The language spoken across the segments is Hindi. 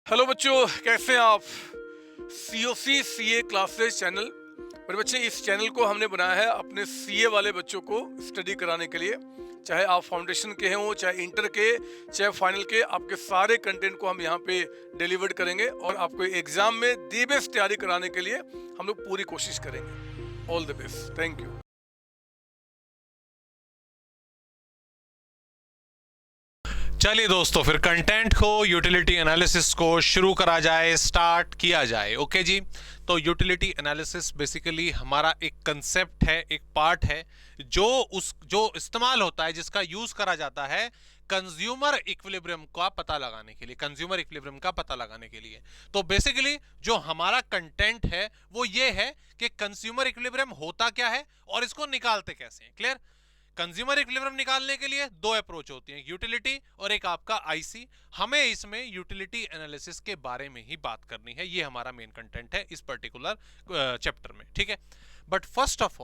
हेलो बच्चों, कैसे हैं आप। COC CA classes channel. मेरे बच्चे, इस चैनल को हमने बनाया है अपने CA वाले बच्चों को स्टडी कराने के लिए। चाहे आप फाउंडेशन के हों, चाहे इंटर के, चाहे फाइनल के, आपके सारे कंटेंट को हम यहाँ पे डिलीवर करेंगे और आपको एग्जाम में दी बेस्ट तैयारी कराने के लिए हम लोग पूरी कोशिश करेंगे। All the best, thank you. चलिए दोस्तों, फिर कंटेंट को, यूटिलिटी एनालिसिस को शुरू करा जाए, स्टार्ट किया जाए। ओके जी। तो यूटिलिटी एनालिसिस बेसिकली हमारा एक कंसेप्ट है, एक पार्ट है जो इस्तेमाल होता है, जिसका यूज करा जाता है कंज्यूमर इक्विलिब्रियम का पता लगाने के लिए, कंज्यूमर इक्विलिब्रियम का पता लगाने के लिए। तो बेसिकली जो हमारा कंटेंट है वो ये है कि कंज्यूमर इक्विलिब्रियम होता क्या है और इसको निकालते कैसे हैं। क्लियर। कंज्यूमर इक्विलिब्रियम निकालने के लिए दो अप्रोच होती हैं, यूटिलिटी और एक आपका आईसी। हमें इसमें यूटिलिटी एनालिसिस के बारे में ही बात करनी है, ये हमारा मेन कंटेंट है इस पर्टिकुलर चैप्टर में। ठीक है। But first of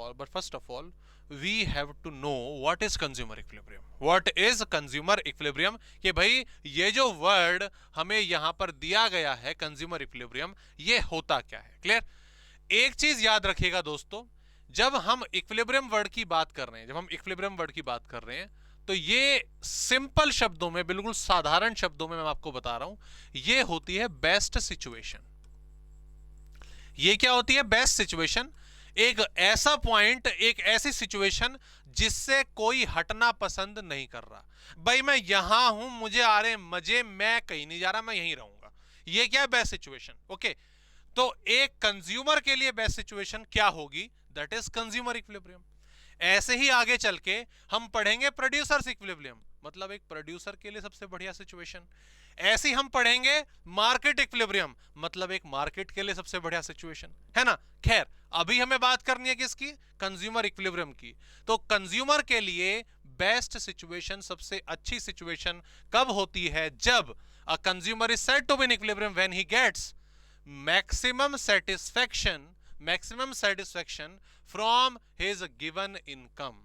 all we have to know what is consumer equilibrium. What is consumer equilibrium, कि भाई ये जो वर्ड हमें यहां पर दिया गया है कंज्यूमर इक्विलिब्रियम, ये होता क्या है। क्लियर। एक चीज याद रखिएगा दोस्तों, जब हम इक्विलिब्रियम वर्ड की बात कर रहे हैं, तो ये सिंपल शब्दों में, बिल्कुल साधारण शब्दों में मैं आपको बता रहा हूं, ये होती है बेस्ट सिचुएशन। ये क्या होती है? Best situation. एक ऐसा पॉइंट, एक ऐसी सिचुएशन जिससे कोई हटना पसंद नहीं कर रहा। भाई मैं यहां हूं, मुझे आ रहे मजे, मैं कहीं नहीं जा रहा, मैं यहीं रहूंगा। ये क्या है? Best situation. ओके। तो एक कंज्यूमर के लिए बेस्ट सिचुएशन क्या होगी? That is consumer equilibrium. ऐसे ही आगे चल के हम पढ़ेंगे प्रोड्यूसर्स इक्विलिब्रियम, मतलब एक प्रोड्यूसर के लिए सबसे बढ़िया सिचुएशन। ऐसे ही हम पढ़ेंगे मार्केट इक्विलिब्रियम, मतलब एक मार्केट के लिए सबसे बढ़िया सिचुएशन, है ना। खैर, अभी हमें बात करनी है किसकी? कंज्यूमर इक्विलिब्रियम की। तो कंज्यूमर के लिए बेस्ट सिचुएशन, सबसे अच्छी सिचुएशन कब होती है? जब a consumer is said to be in equilibrium when he gets maximum satisfaction from his given income।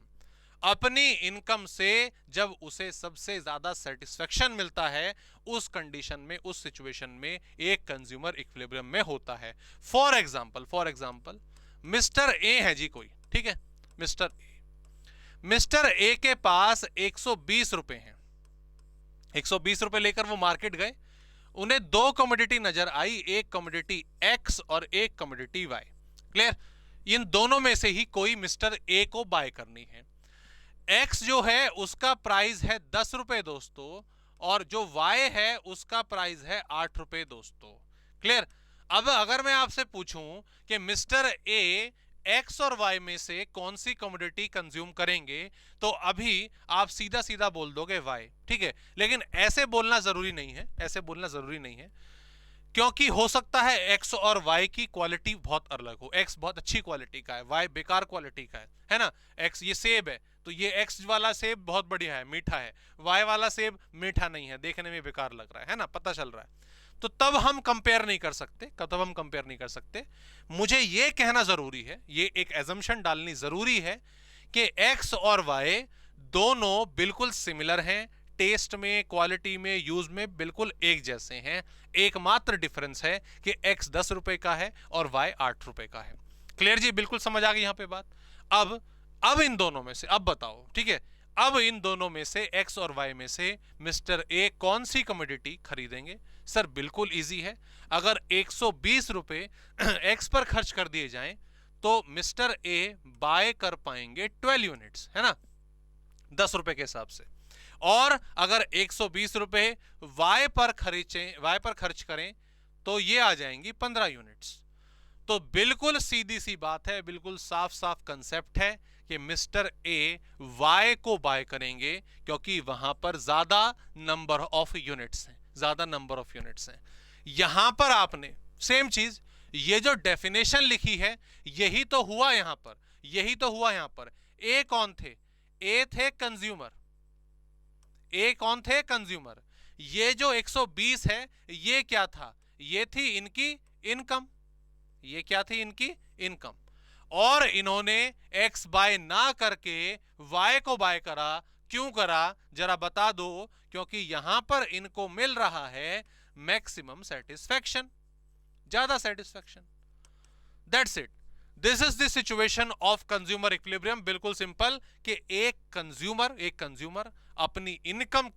अपनी इनकम से जब उसे सबसे ज्यादा सेटिस्फेक्शन मिलता है, उस कंडीशन में, उस सिचुएशन में एक कंज्यूमर इक्विलिब्रियम में होता है। फॉर एग्जांपल मिस्टर ए है जी कोई, ठीक है। मिस्टर ए के पास 120 रुपए हैं। 120 रुपए लेकर वो मार्केट गए। उन्हें दो कमोडिटी नजर आई, एक कमोडिटी एक्स और एक कमोडिटी वाई। क्लियर। इन दोनों में से ही कोई मिस्टर ए को बाय करनी है। एक्स जो है उसका प्राइस है 10 रुपए दोस्तों, और जो वाई है उसका प्राइस है 8 रुपए दोस्तों। क्लियर। अब अगर मैं आपसे पूछूं कि मिस्टर ए एक्स और वाई में से कौन सी कमोडिटी कंज्यूम करेंगे, तो अभी आप सीधा सीधा बोल दोगे वाई, ठीक है। लेकिन ऐसे बोलना जरूरी नहीं है, क्योंकि हो सकता है एक्स और वाई की क्वालिटी बहुत अलग हो। एक्स बहुत अच्छी क्वालिटी का है, वाई बेकार क्वालिटी का है ना। एक्स, ये सेब है, तो ये एक्स वाला सेब बहुत बढ़िया है, मीठा है। वाई वाला सेब मीठा नहीं है, देखने में बेकार लग रहा है ना, पता चल रहा है। तो तब हम कंपेयर नहीं कर सकते। मुझे ये कहना जरूरी है, ये एक एजम्पशन डालनी जरूरी है कि एक्स और वाई दोनों बिल्कुल सिमिलर हैं, टेस्ट में, क्वालिटी में, यूज में बिल्कुल एक जैसे हैं। एकमात्र डिफरेंस है कि एक्स 10 रुपए का है और वाई 8 रुपए का है। क्लियर जी, बिल्कुल समझ आ गई यहां पे बात। अब इन दोनों में से, अब बताओ, ठीक है, अब इन दोनों में से, एक्स और वाई में से मिस्टर ए कौन सी कमोडिटी खरीदेंगे? सर बिल्कुल इजी है। अगर 120 रुपए एक्स पर खर्च कर दिए जाएं, तो मिस्टर ए बाय कर पाएंगे 12 यूनिट्स, है ना, 10 रुपए के हिसाब से। और अगर 120 रुपए वाई पर खर्च करें, तो ये आ जाएंगी 15 यूनिट्स। तो बिल्कुल सीधी सी बात है, बिल्कुल साफ साफ कंसेप्ट है कि मिस्टर ए वाई को बाय करेंगे, क्योंकि वहां पर ज्यादा नंबर ऑफ यूनिट्स हैं। यहां पर आपने सेम चीज, ये जो डेफिनेशन लिखी है, यही तो हुआ यहां पर। ए कौन थे? ए थे कंज्यूमर। ये जो 120 है, ये क्या था? ये थी इनकी इनकम। और इन्होंने एक्स बाय ना करके वाई को बाय करा। क्यों करा? जरा बता दो। क्योंकि यहां पर इनको मिल रहा है मैक्सिमम सेटिस्फैक्शन, ज्यादा satisfaction. That's it, this is the situation of consumer equilibrium. बिल्कुल सिंपल कि एक कंज्यूमर अपनी इनकम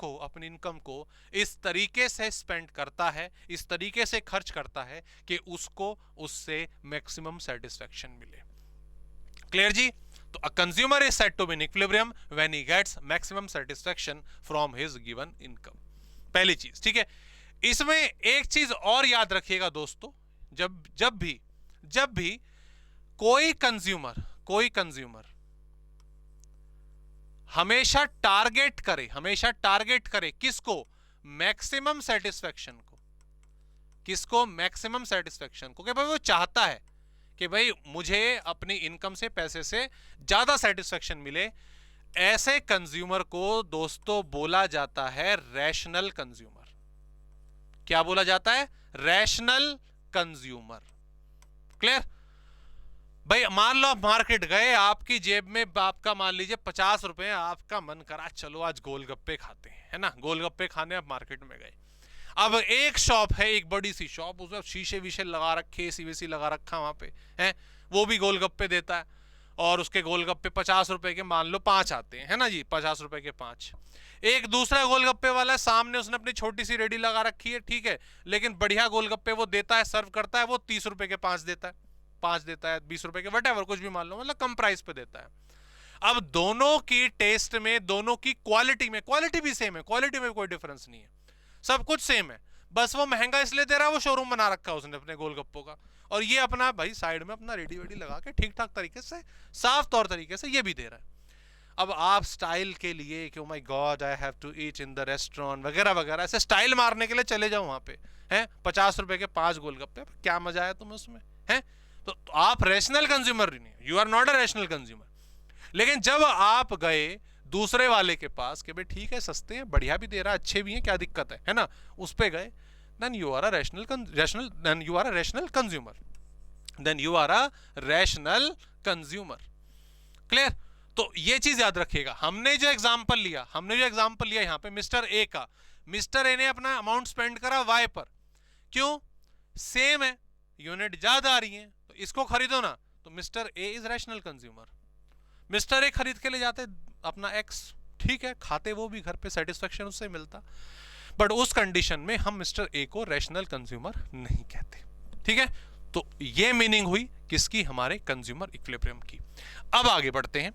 को इस तरीके से स्पेंड करता है, इस तरीके से खर्च करता है कि उसको उससे मैक्सिमम सेटिस्फैक्शन मिले। क्लियर जी? तो a consumer is said to be in equilibrium when he gets maximum satisfaction from his given income। पहली चीज, ठीक है। इसमें एक चीज और याद रखिएगा दोस्तों, जब भी कोई कंज्यूमर हमेशा टारगेट करे किसको? मैक्सिमम सेटिस्फैक्शन को, कि भाई वो चाहता है कि भाई मुझे अपनी इनकम से, पैसे से ज्यादा सेटिस्फैक्शन मिले। ऐसे कंज्यूमर को दोस्तों बोला जाता है रैशनल कंज्यूमर। क्या बोला जाता है? Rational consumer. क्लियर? भाई मान लो आप मार्केट गए, आपकी जेब में आपका मान लीजिए 50 रुपए, आपका मन करा चलो आज गोलगप्पे खाते हैं, है ना, गोलगप्पे खाने आप मार्केट में गए। अब एक शॉप है, एक बड़ी सी शॉप, उसमें शीशे विशे लगा रखे, एसी वेसी लगा रखा वहां पे है, वो भी गोलगप्पे देता है, और उसके गोलगप्पे 50 रुपए के मान लो 5 आते हैं, है ना जी, 50 रुपए के 5। एक दूसरा गोलगप्पे वाला सामने, उसने अपनी छोटी सी रेडी लगा रखी है, ठीक है, लेकिन बढ़िया गोलगप्पे वो देता है, सर्व करता है, वो 30 रुपए के 5 देता है, 20 रुपए के, वटेवर, कुछ भी मान लो, मतलब कम प्राइस पे देता है। अब दोनों की टेस्ट में, दोनों की क्वालिटी भी सेम है, क्वालिटी में कोई डिफरेंस नहीं है, सब कुछ सेम है, बस वो महंगा इसलिए दे रहा है, वो शोरूम बना रखा है उसने अपने गोलगप्पों का, और ये अपना भाई साइड में अपना रेडी वेडी लगा के ठीक ठाक तरीके से, साफ तौर तरीके से ये भी दे रहा है। अब आप स्टाइल के लिए कि oh my god I have to eat in the restaurant वगैरह वगैरह, ऐसे स्टाइल मारने के लिए चले जाओ वहां पे, हैं 50 रुपए के 5 गोलगप्पे, क्या मजा आया तुम्हें उसमें, हैं? तो आप रैशनल कंज्यूमर नहीं, you are not a rational consumer. लेकिन जब आप गए दूसरे वाले के पास कि भाई ठीक है, सस्ते हैं, बढ़िया भी दे रहा है, अच्छे भी हैं, क्या दिक्कत है ना, उस पे गए, then you are a rational consumer। Clear? तो ये चीज याद रखिएगा। हमने जो एग्जांपल लिया यहाँ पे मिस्टर ए का, मिस्टर ए ने अपना अमाउंट स्पेंड करा वाई पर, क्यों? सेम है, यूनिट ज्यादा आ रही है, तो इसको खरीदो ना, तो mister A is rational consumer. Mister A खरीद के ले जाते अपना एक्स, ठीक है, खाते वो भी घर पे, सेटिस्फेक्शन उससे मिलता, बट उस कंडीशन में हम मिस्टर ए को रैशनल कंज्यूमर नहीं कहते, ठीक है। तो ये मीनिंग हुई किसकी? हमारे कंज्यूमर इक्विलिब्रियम की। अब आगे बढ़ते हैं,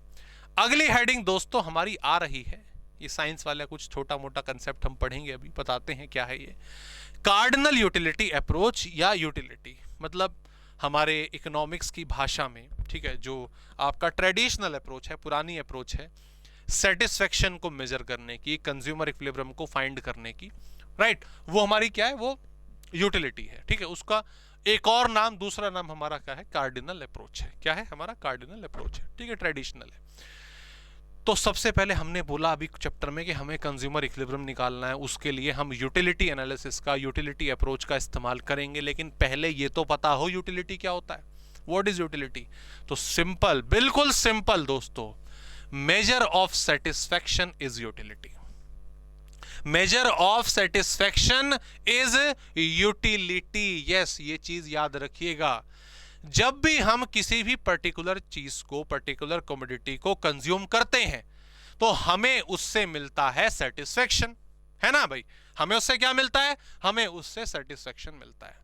अगली हेडिंग दोस्तों हमारी आ रही है, ये साइंस वाला कुछ छोटा मोटा कंसेप्ट हम पढ़ेंगे, अभी बताते हैं क्या है ये। कार्डिनल यूटिलिटी अप्रोच, या यूटिलिटी मतलब हमारे इकोनॉमिक्स की भाषा में, ठीक है, जो आपका ट्रेडिशनल अप्रोच है, पुरानी अप्रोच है सेटिस्फेक्शन को मेजर करने की, कंज्यूमर इक्विलिब्रियम को फाइंड करने की, राइट, वो हमारी क्या है? वो यूटिलिटी है, ठीक है। उसका एक और नाम, दूसरा नाम हमारा क्या है? कार्डिनल अप्रोच है। क्या है हमारा? कार्डिनल अप्रोच है, ठीक है, ट्रेडिशनल है। तो सबसे पहले हमने बोला अभी चैप्टर में कि हमें कंज्यूमर इक्विलिब्रियम निकालना है, उसके लिए हम यूटिलिटी एनालिसिस का, यूटिलिटी अप्रोच का इस्तेमाल करेंगे। लेकिन पहले ये तो पता हो यूटिलिटी क्या होता है, व्हाट इज यूटिलिटी। तो सिंपल, बिल्कुल सिंपल दोस्तों, measure of satisfaction is utility। measure of satisfaction is utility। yes, ये चीज याद रखिएगा। जब भी हम किसी भी पर्टिकुलर चीज को, पर्टिकुलर कमोडिटी को कंज्यूम करते हैं, तो हमें उससे मिलता है सेटिस्फेक्शन, है ना भाई, हमें उससे क्या मिलता है? हमें उससे सेटिस्फेक्शन मिलता है।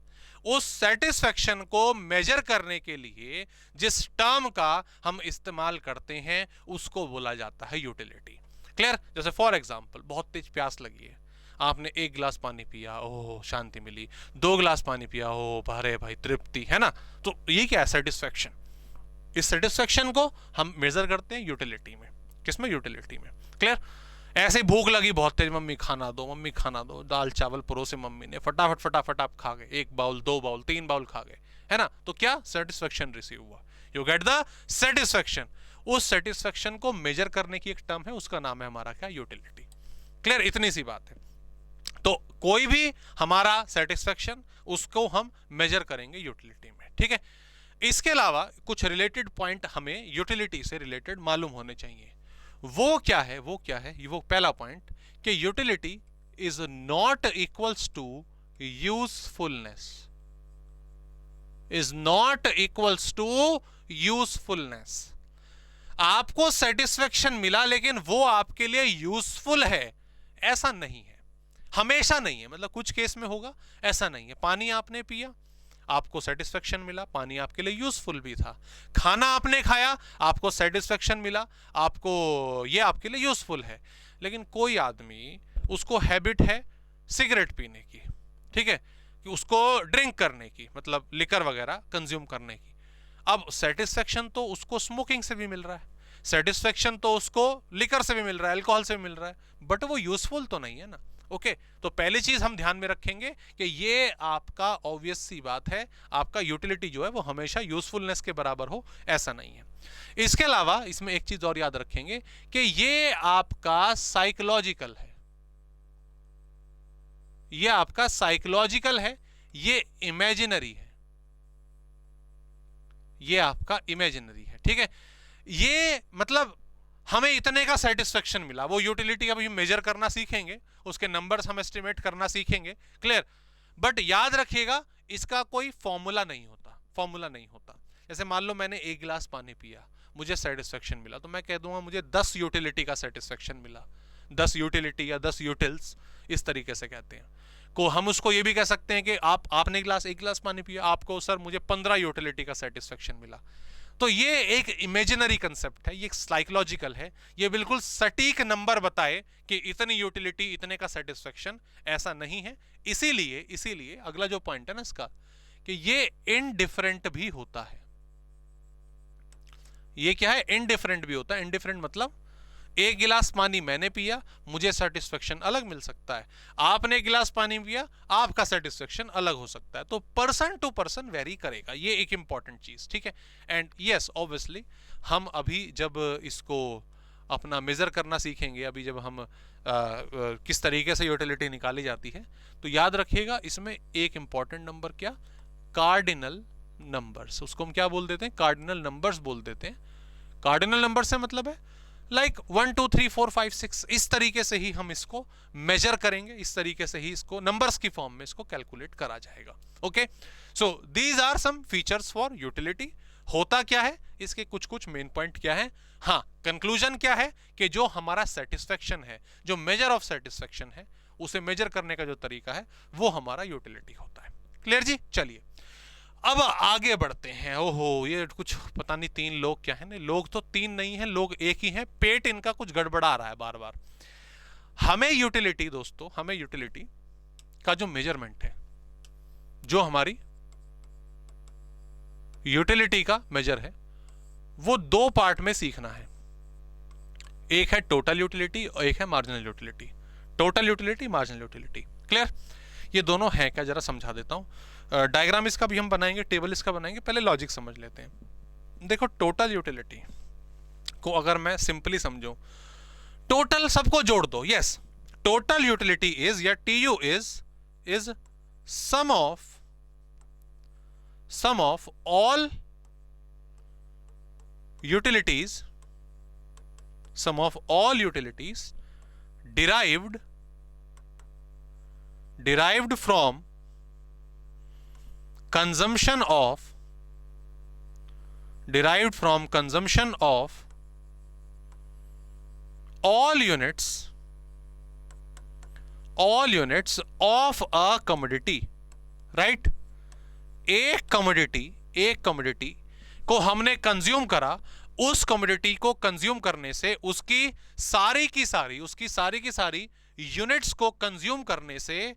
उस सेटिस्फेक्शन को मेजर करने के लिए जिस टर्म का हम इस्तेमाल करते हैं उसको बोला जाता है यूटिलिटी। क्लियर? जैसे फॉर एग्जांपल, बहुत तेज प्यास लगी है, आपने 1 गिलास पानी पिया, ओह शांति मिली, 2 गिलास पानी पिया, ओह अरे भाई तृप्ति, है ना। तो ये क्या है? सेटिस्फेक्शन। इस सेटिस्फेक्शन को हम मेजर करते हैं यूटिलिटी में। किसमें? यूटिलिटी में। क्लियर? ऐसे भूख लगी बहुत तेज, मम्मी खाना दो, दाल चावल परोसे मम्मी ने, फटाफट आप खा गए, 1 बाउल, 2 बाउल, 3 बाउल खा गए, है ना। तो क्या? सेटिस्फेक्शन रिसीव हुआ, यू गेट द सेटिस्फेक्शन। उस सेटिस्फेक्शन को मेजर करने की एक टर्म है, उसका नाम है हमारा क्या? यूटिलिटी। क्लियर? इतनी सी बात है। तो कोई भी हमारा सेटिस्फेक्शन, उसको हम मेजर करेंगे यूटिलिटी में, ठीक है। इसके अलावा कुछ रिलेटेड पॉइंट हमें यूटिलिटी से रिलेटेड मालूम होने चाहिए। वो क्या है? वो पहला पॉइंट कि utility is not equals to usefulness is not equals to usefulness. आपको सेटिस्फेक्शन मिला लेकिन वो आपके लिए यूजफुल है ऐसा नहीं है, हमेशा नहीं है। मतलब कुछ केस में होगा, ऐसा नहीं है। पानी आपने पिया, आपको सेटिस्फेक्शन मिला, पानी आपके लिए यूजफुल भी था। खाना आपने खाया, आपको सेटिस्फेक्शन मिला, आपको ये आपके लिए यूजफुल है। लेकिन कोई आदमी, उसको हैबिट है सिगरेट पीने की, ठीक है, कि उसको ड्रिंक करने की, मतलब लिकर वगैरह कंज्यूम करने की। अब सेटिस्फेक्शन तो उसको स्मोकिंग से भी मिल रहा है, सेटिस्फेक्शन तो उसको लिकर से भी मिल रहा है, अल्कोहल से भी मिल रहा है, बट वो यूजफुल तो नहीं है ना। ओके तो पहली चीज हम ध्यान में रखेंगे कि ये आपका ऑब्वियस सी बात है, आपका यूटिलिटी जो है वो हमेशा यूजफुलनेस के बराबर हो ऐसा नहीं है। इसके अलावा इसमें एक चीज और याद रखेंगे कि ये आपका साइकोलॉजिकल है, ये आपका साइकोलॉजिकल है, ये इमेजिनरी है, ये आपका इमेजिनरी है, ठीक है। ये मतलब हमें इतने का सेटिस्फेक्शन मिला, वो यूटिलिटी अभी मेजर करना सीखेंगे, उसके नंबर्स हम एस्टिमेट करना सीखेंगे, क्लियर। बट याद रखिएगा इसका कोई फॉर्मूला नहीं होता, फॉर्मूला नहीं होता। जैसे मान लो मैंने 1 गिलास पानी पिया, मुझे सेटिस्फेक्शन मिला, तो मैं कह दूंगा मुझे 10 यूटिलिटी का सेटिस्फेक्शन मिला। 10 यूटिलिटी या 10 यूटिल्स इस तरीके से कहते हैं को। हम उसको ये भी कह सकते हैं कि आपने 1 गिलास पानी पिया, आपको सर मुझे 15 यूटिलिटी का सेटिस्फेक्शन मिला। तो ये एक इमेजिनरी कंसेप्ट है, ये साइकोलॉजिकल है, ये बिल्कुल सटीक नंबर बताए कि इतनी यूटिलिटी इतने का सेटिस्फेक्शन ऐसा नहीं है। इसीलिए अगला जो पॉइंट है ना इसका, कि ये इनडिफरेंट भी होता है। ये क्या है? इनडिफरेंट भी होता है। इनडिफरेंट मतलब 1 गिलास पानी मैंने पिया, मुझे सेटिस्फेक्शन अलग मिल सकता है, आपने 1 गिलास पानी पिया, आपका सेटिस्फेक्शन अलग हो सकता है। तो पर्सन टू पर्सन वेरी करेगा, ये एक इंपॉर्टेंट चीज, ठीक है। एंड यस ऑब्वियसली हम अभी जब इसको अपना मेजर करना सीखेंगे, अभी जब हम किस तरीके से यूटिलिटी निकाली जाती है, तो याद रखिएगा इसमें एक इंपॉर्टेंट नंबर क्या, कार्डिनल नंबर्स, उसको हम क्या बोल देते हैं? कार्डिनल नंबर्स बोल देते हैं। कार्डिनल नंबर से मतलब है लाइक 1 2 3 4 5 6, इस तरीके से ही हम इसको मेजर करेंगे, इस तरीके से ही इसको नंबर्स की फॉर्म में इसको कैलकुलेट करा जाएगा। Okay so these are some features for utility. होता क्या है, इसके कुछ कुछ मेन पॉइंट क्या है। हाँ, कंक्लूजन क्या है कि जो हमारा सेटिस्फेक्शन है, जो मेजर ऑफ सेटिस्फेक्शन है, उसे मेजर करने का जो तरीका है वो हमारा यूटिलिटी होता है। क्लियर जी? चलिए अब आगे बढ़ते हैं। ओहो ये कुछ पता नहीं 3 लोग क्या है ना, लोग तो 3 नहीं है, लोग एक ही हैं, पेट इनका कुछ गड़बड़ा रहा है बार बार। हमें यूटिलिटी दोस्तों, हमें यूटिलिटी का जो मेजरमेंट है, जो हमारी यूटिलिटी का मेजर है, वो 2 पार्ट में सीखना है। एक है टोटल यूटिलिटी और एक है marginal utility. Total utility, marginal utility, clear? ये दोनों हैं क्या, जरा समझा देता हूं। डायग्राम इसका भी हम बनाएंगे, टेबल इसका बनाएंगे, पहले लॉजिक समझ लेते हैं। देखो टोटल यूटिलिटी को अगर मैं सिंपली समझूं, टोटल सबको जोड़ दो। यस, टोटल यूटिलिटी इज या TU is sum of all utilities, sum of all utilities derived from consumption of all units of a commodity, right? एक कमोडिटी को हमने कंज्यूम करा, उस कमोडिटी को कंज्यूम करने से उसकी सारी की सारी यूनिट्स को कंज्यूम करने से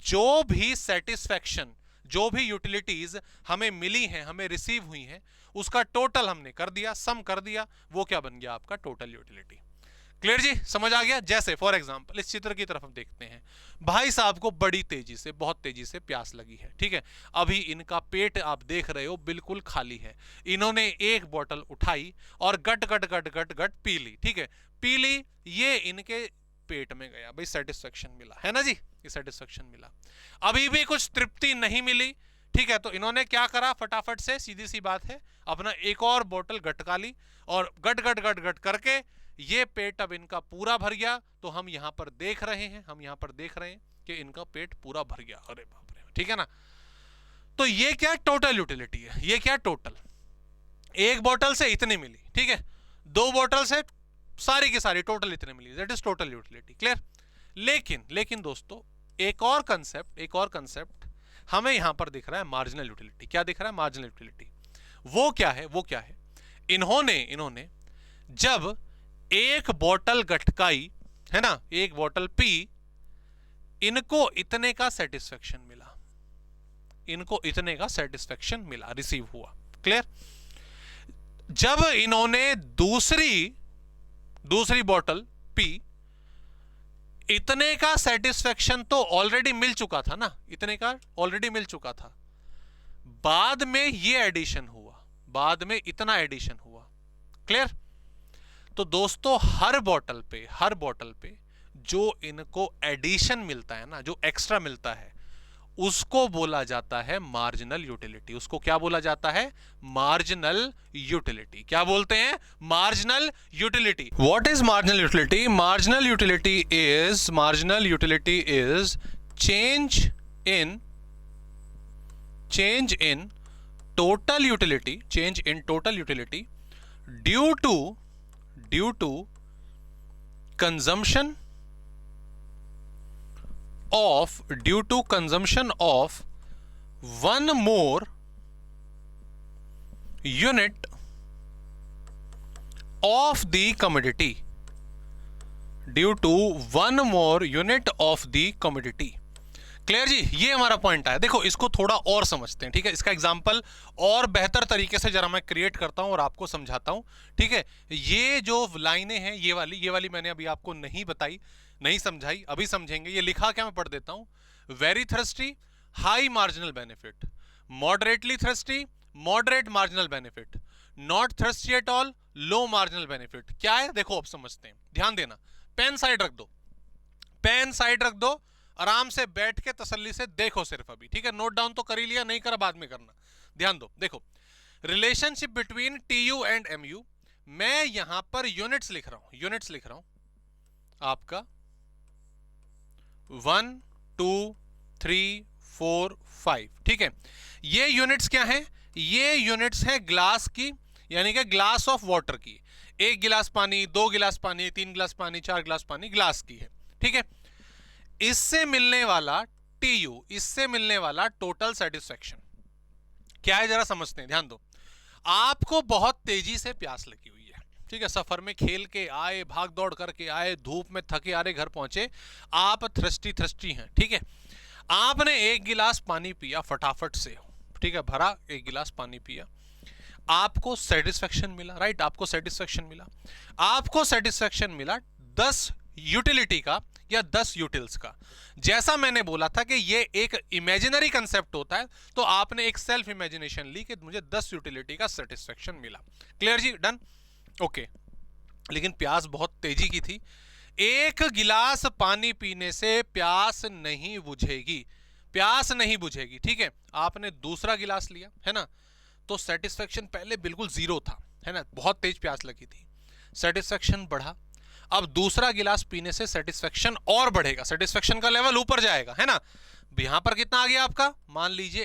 जो भी सेटिस्फेक्शन, जो भी यूटिलिटीज हमें मिली हैं, हमें रिसीव हुई हैं, उसका टोटल हमने कर दिया, सम कर दिया, वो क्या बन गया? आपका टोटल यूटिलिटी। क्लियर जी? समझ आ गया? जैसे फॉर एग्जांपल इस चित्र की तरफ हम देखते हैं, भाई साहब को बड़ी तेजी से, बहुत तेजी से प्यास लगी है, ठीक है। अभी इनका पेट आप देख रहे हो बिल्कुल खाली है, इन्होंने एक बोतल उठाई और गट गट गट गट गट पी ली, ठीक है, पी ली, ये इनके पेट में गया, भाई सेटिस्फेक्शन मिला, है ना जी? ये सेटिस्फेक्शन मिला। अभी भी कुछ तृप्ति नहीं मिली, ठीक है, तो इन्होंने क्या करा, फटाफट से, सीधी सी बात है, अपना एक और बोतल गटका ली और गट गट गट गट करके ये पेट अब इनका पूरा भर गया, तो हम यहां पर देख रहे हैं कि इनका पेट पूरा भर गया। अरे बाप रे, ठीक है ना। तो ये क्या टोटल यूटिलिटी है, ये क्या टोटल, एक बोतल से इतनी मिली, ठीक है, 2 बोतल से सारी की सारी टोटल इतनी मिली, that is total utility. Clear. लेकिन दोस्तों एक और कंसेप्ट हमें यहां पर दिख रहा है, मार्जिनल यूटिलिटी। क्या दिख रहा है? Marginal utility. वो क्या है? इन्होंने जब एक बोतल गटकाई है ना, एक बोतल पी, इनको इतने का सेटिस्फेक्शन मिला, रिसीव हुआ। क्लियर। जब इन्होंने दूसरी बोतल पी, इतने का सेटिस्फेक्शन तो ऑलरेडी मिल चुका था ना, बाद में ये एडिशन हुआ, बाद में इतना एडिशन हुआ। क्लियर। तो दोस्तों हर बोतल पे जो इनको एडिशन मिलता है ना, जो एक्स्ट्रा मिलता है, उसको बोला जाता है मार्जिनल यूटिलिटी। उसको क्या बोला जाता है? Marginal utility. क्या बोलते हैं? Marginal utility. What is marginal utility? Marginal utility is change in total utility due to consumption of one more unit of the commodity, clear जी। ये हमारा पॉइंट है। देखो इसको थोड़ा और समझते हैं, ठीक है। इसका एग्जांपल और बेहतर तरीके से जरा मैं क्रिएट करता हूं और आपको समझाता हूं, ठीक है। ये जो लाइनें हैं, ये वाली मैंने अभी आपको नहीं बताई, नहीं समझाई, अभी समझेंगे। ये लिखा क्या, मैं पढ़ देता हूं। Very thirsty, high marginal benefit. Moderately thirsty, moderate marginal benefit. Not thirsty at all, low marginal benefit. क्या है देखो, अब समझते हैं, ध्यान देना। पेन साइड रख दो, आराम से बैठ के तसल्ली से देखो सिर्फ अभी, ठीक है। नोट डाउन तो कर ही लिया, नहीं करा बाद में करना। ध्यान दो, देखो relationship between TU and MU. मैं यहां पर यूनिट्स लिख रहा हूं आपका 1 2 3 4 5, ठीक है। ये यूनिट्स क्या है? ये यूनिट्स है ग्लास की, यानी कि ग्लास ऑफ वाटर की। 1 गिलास पानी, 2 गिलास पानी, 3 गिलास पानी, 4 गिलास पानी ग्लास की है, ठीक है। इससे मिलने वाला टीयू, इससे मिलने वाला टोटल सेटिस्फेक्शन क्या है, जरा समझते हैं। ध्यान दो। आपको बहुत तेजी से प्यास लगी हुई है, ठीक है। सफर में खेल के आए, भाग दौड़ करके आए, धूप में थके हारे घर पहुंचे, आप थ्रस्टी हैं, ठीक है। आपने 1 गिलास पानी पिया फटाफट से, ठीक है, भरा 1 गिलास पानी पिया, आपको सेटिस्फेक्शन मिला, राइट। आपको सेटिस्फेक्शन मिला 10 यूटिलिटी का या 10 यूटिल्स का। जैसा मैंने बोला था कि ये एक इमेजिनरी कंसेप्ट होता है, तो आपने एक सेल्फ इमेजिनेशन ली कि मुझे 10 यूटिलिटी का सेटिस्फेक्शन मिला। क्लियर जी, डन, ओके। लेकिन प्यास बहुत तेजी की थी। 1 गिलास पानी पीने से प्यास नहीं बुझेगी, ठीक है। आपने दूसरा गिलास लिया, है ना, तो सेटिस्फेक्शन पहले बिल्कुल 0 था, है ना, बहुत तेज प्यास लगी थी। सेटिस्फेक्शन बढ़ा, अब दूसरा गिलास पीने से सेटिस्फेक्शन और बढ़ेगा, सेटिस्फेक्शन का लेवल ऊपर जाएगा, है ना। यहां पर कितना आ गया आपका? मान लीजिए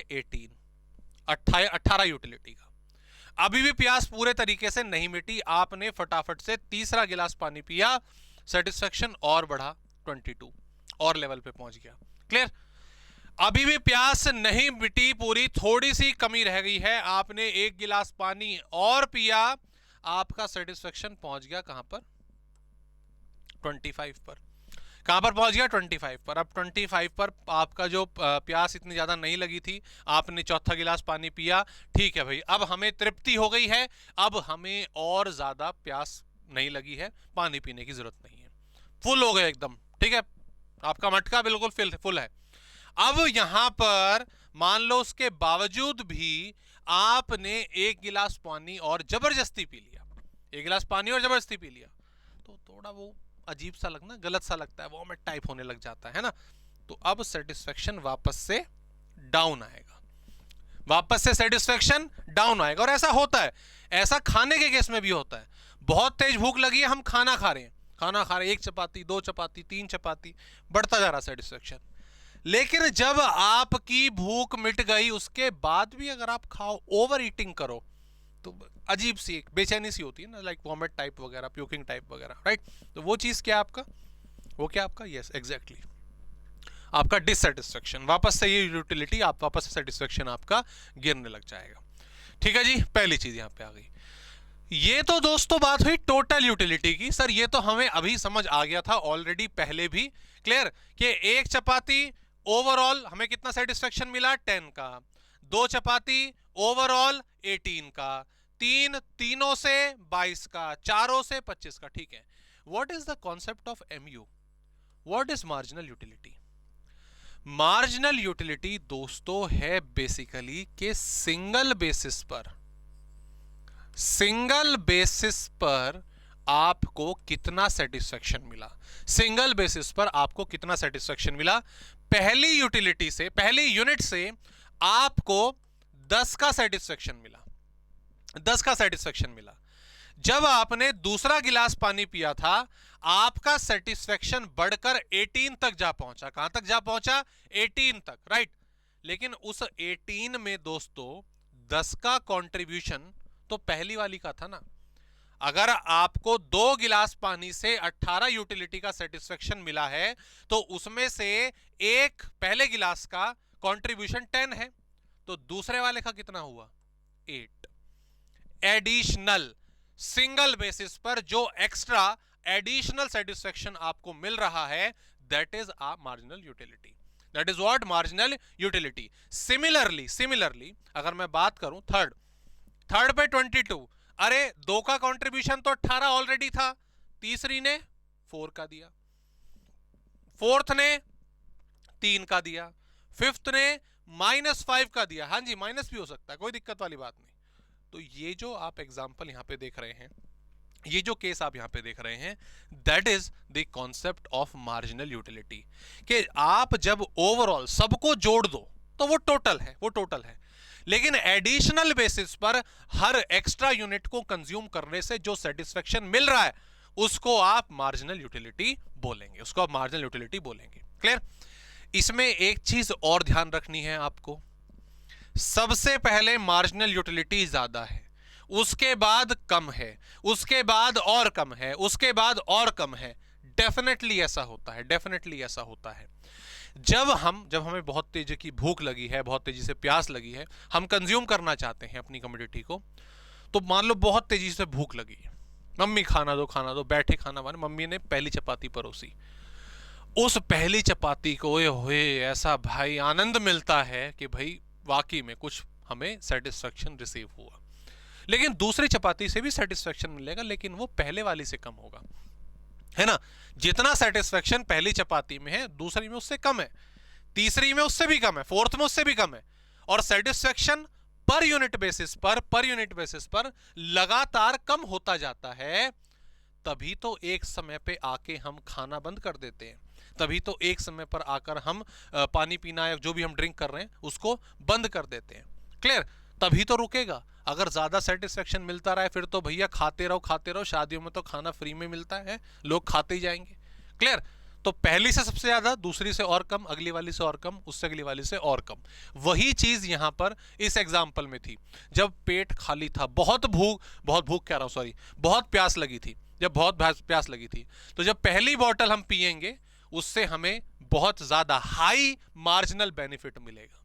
18 यूटिलिटी का। अभी भी प्यास पूरे तरीके से नहीं मिटी, आपने फटाफट से तीसरा गिलास पानी पिया, सेटिस्फेक्शन और बढ़ा, 22 और लेवल पे पहुंच गया। क्लियर। अभी भी प्यास नहीं मिटी पूरी, थोड़ी सी कमी रह गई है, आपने 1 गिलास पानी और पिया, आपका सेटिस्फेक्शन पहुंच गया कहां पर? 25 पर। कहां पर पहुंच गया? 25 पर। अब 25 पर आपका जो प्यास इतनी ज्यादा नहीं लगी थी, आपने चौथा गिलास पानी पिया, ठीक है भाई, अब हमें तृप्ति हो गई है, अब हमें और ज्यादा प्यास नहीं लगी है, पानी पीने की जरूरत नहीं है, फुल हो गए एकदम, ठीक है। आपका मटका बिल्कुल फुल है। अब यहां पर मान लो उसके बावजूद भी आपने 1 गिलास पानी और जबरदस्ती पी लिया, 1 गिलास पानी और जबरदस्ती पी लिया, तो थोड़ा वो अजीब सा लगना, गलत सा लगता है, वॉमिट टाइप होने लग जाता है ना। तो अब सेटिस्फेक्शन वापस से डाउन आएगा, और ऐसा होता है, ऐसा खाने के केस में भी होता है। बहुत तेज भूख लगी है, हम खाना खा रहे हैं, एक चपाती, 2 चपाती, 3 चपाती, बढ़ता जा रहा सेटिस्फेक्शन। लेकिन जब आपकी भूख मिट गई उसके बाद भी अगर आप खाओ, ओवर ईटिंग करो, तो अजीब सी एक बेचैनी सी होती है ना, लाइक वॉमिट टाइप वगैरह, प्यूकिंग टाइप वगैरह, राइट। तो वो चीज क्या आपका, वो क्या आपका, यस एग्जैक्टली, आपका डिससेटिस्फेक्शन। वापस से ये यूटिलिटी, आप वापस से सेटिस्फेक्शन आपका गिरने लग जाएगा। ठीक है जी, पहली चीज यहां पे आ गई। ये तो दोस्तों बात हुई टोटल यूटिलिटी की। सर ये तो हमें अभी समझ आ गया था ऑलरेडी, पहले भी क्लियर, कि एक चपाती ओवरऑल हमें कितना सेटिस्फेक्शन मिला, 10 का, 2 चपाती ओवरऑल 18 का, तीनों से 22 का, चारों से 25 का। ठीक है, what is the concept of MU, what is marginal utility? Marginal utility दोस्तों है बेसिकली के सिंगल बेसिस पर आपको कितना सेटिस्फेक्शन मिला, सिंगल बेसिस पर आपको कितना सेटिस्फेक्शन मिला। पहली यूटिलिटी से, पहली यूनिट से आपको 10 का सेटिस्फेक्शन मिला, 10 का सेटिस्फेक्शन मिला। जब आपने दूसरा गिलास पानी पिया था, आपका सेटिस्फेक्शन बढ़कर 18 तक जा पहुंचा। कहां तक जा पहुंचा, 18 तक, राइट। लेकिन उस 18 में दोस्तों 10 का कंट्रीब्यूशन तो पहली वाली का था ना। अगर आपको 2 गिलास पानी से 18 यूटिलिटी का सेटिस्फेक्शन मिला है, तो उसमें से एक पहले गिलास का कंट्रीब्यूशन 10 है, तो दूसरे वाले का कितना हुआ, 8। एडिशनल सिंगल बेसिस पर जो एक्स्ट्रा एडिशनल सेटिस्फेक्शन आपको मिल रहा है, that is a marginal utility, that is what marginal utility. Similarly अगर मैं बात करूं थर्ड पे 22, अरे 2 का कंट्रीब्यूशन तो 18 ऑलरेडी था, तीसरी ने 4 का दिया, फोर्थ ने 3 का दिया, फिफ्थ ने -5 का दिया। हाँ जी, माइनस भी हो सकता है, कोई दिक्कत वाली बात नहीं। तो ये जो आप एग्जाम्पल यहां पे देख रहे हैं, ये जो केस आप यहां पे देख रहे हैं, that is the concept of marginal utility, कि आप जब ओवरऑल सबको जोड़ दो तो वो टोटल है, लेकिन एडिशनल बेसिस पर हर एक्स्ट्रा यूनिट को कंज्यूम करने से जो सेटिस्फेक्शन मिल रहा है, उसको आप मार्जिनल यूटिलिटी बोलेंगे, क्लियर। इसमें एक चीज और ध्यान रखनी है आपको, सबसे पहले मार्जिनल यूटिलिटी ज्यादा है, उसके बाद कम है, उसके बाद और कम है, उसके बाद और कम है। डेफिनेटली ऐसा होता है। जब हमें बहुत तेजी की भूख लगी है, बहुत तेजी से प्यास लगी है, हम कंज्यूम करना चाहते हैं अपनी कमोडिटी को, तो मान लो बहुत तेजी से भूख लगी है, मम्मी खाना दो, बैठे खाना बने, मम्मी ने पहली चपाती परोसी, उस पहली चपाती को ओए ऐसा भाई आनंद मिलता है कि भाई वाकई में कुछ हमें सेटिस्फेक्शन रिसीव हुआ। लेकिन दूसरी चपाती से भी सेटिस्फेक्शन मिलेगा, लेकिन वो पहले वाली से कम होगा, है ना। जितना सेटिस्फेक्शन पहली चपाती में है, दूसरी में उससे कम है, तीसरी में उससे भी कम है, फोर्थ में उससे भी कम है। और सेटिस्फेक्शन पर यूनिट बेसिस पर लगातार कम होता जाता है। तभी तो एक समय पे आके हम खाना बंद कर देते हैं, तभी तो एक समय पर आकर हम पानी पीना या जो भी हम ड्रिंक कर रहे हैं उसको बंद कर देते हैं, क्लियर। तभी तो रुकेगा। अगर ज्यादा सेटिस्फेक्शन मिलता रहा फिर तो भैया खाते रहो। शादियों में तो खाना फ्री में मिलता है, लोग खाते ही जाएंगे, क्लियर। तो पहली से सबसे ज्यादा, दूसरी से और कम, अगली वाली से और कम, उससे अगली वाली से और कम। वही चीज यहां पर इस एग्जाम्पल में थी। जब पेट खाली था, बहुत प्यास लगी थी, तो जब पहली बॉटल हम पिएंगे, उससे हमें बहुत ज्यादा हाई मार्जिनल बेनिफिट मिलेगा।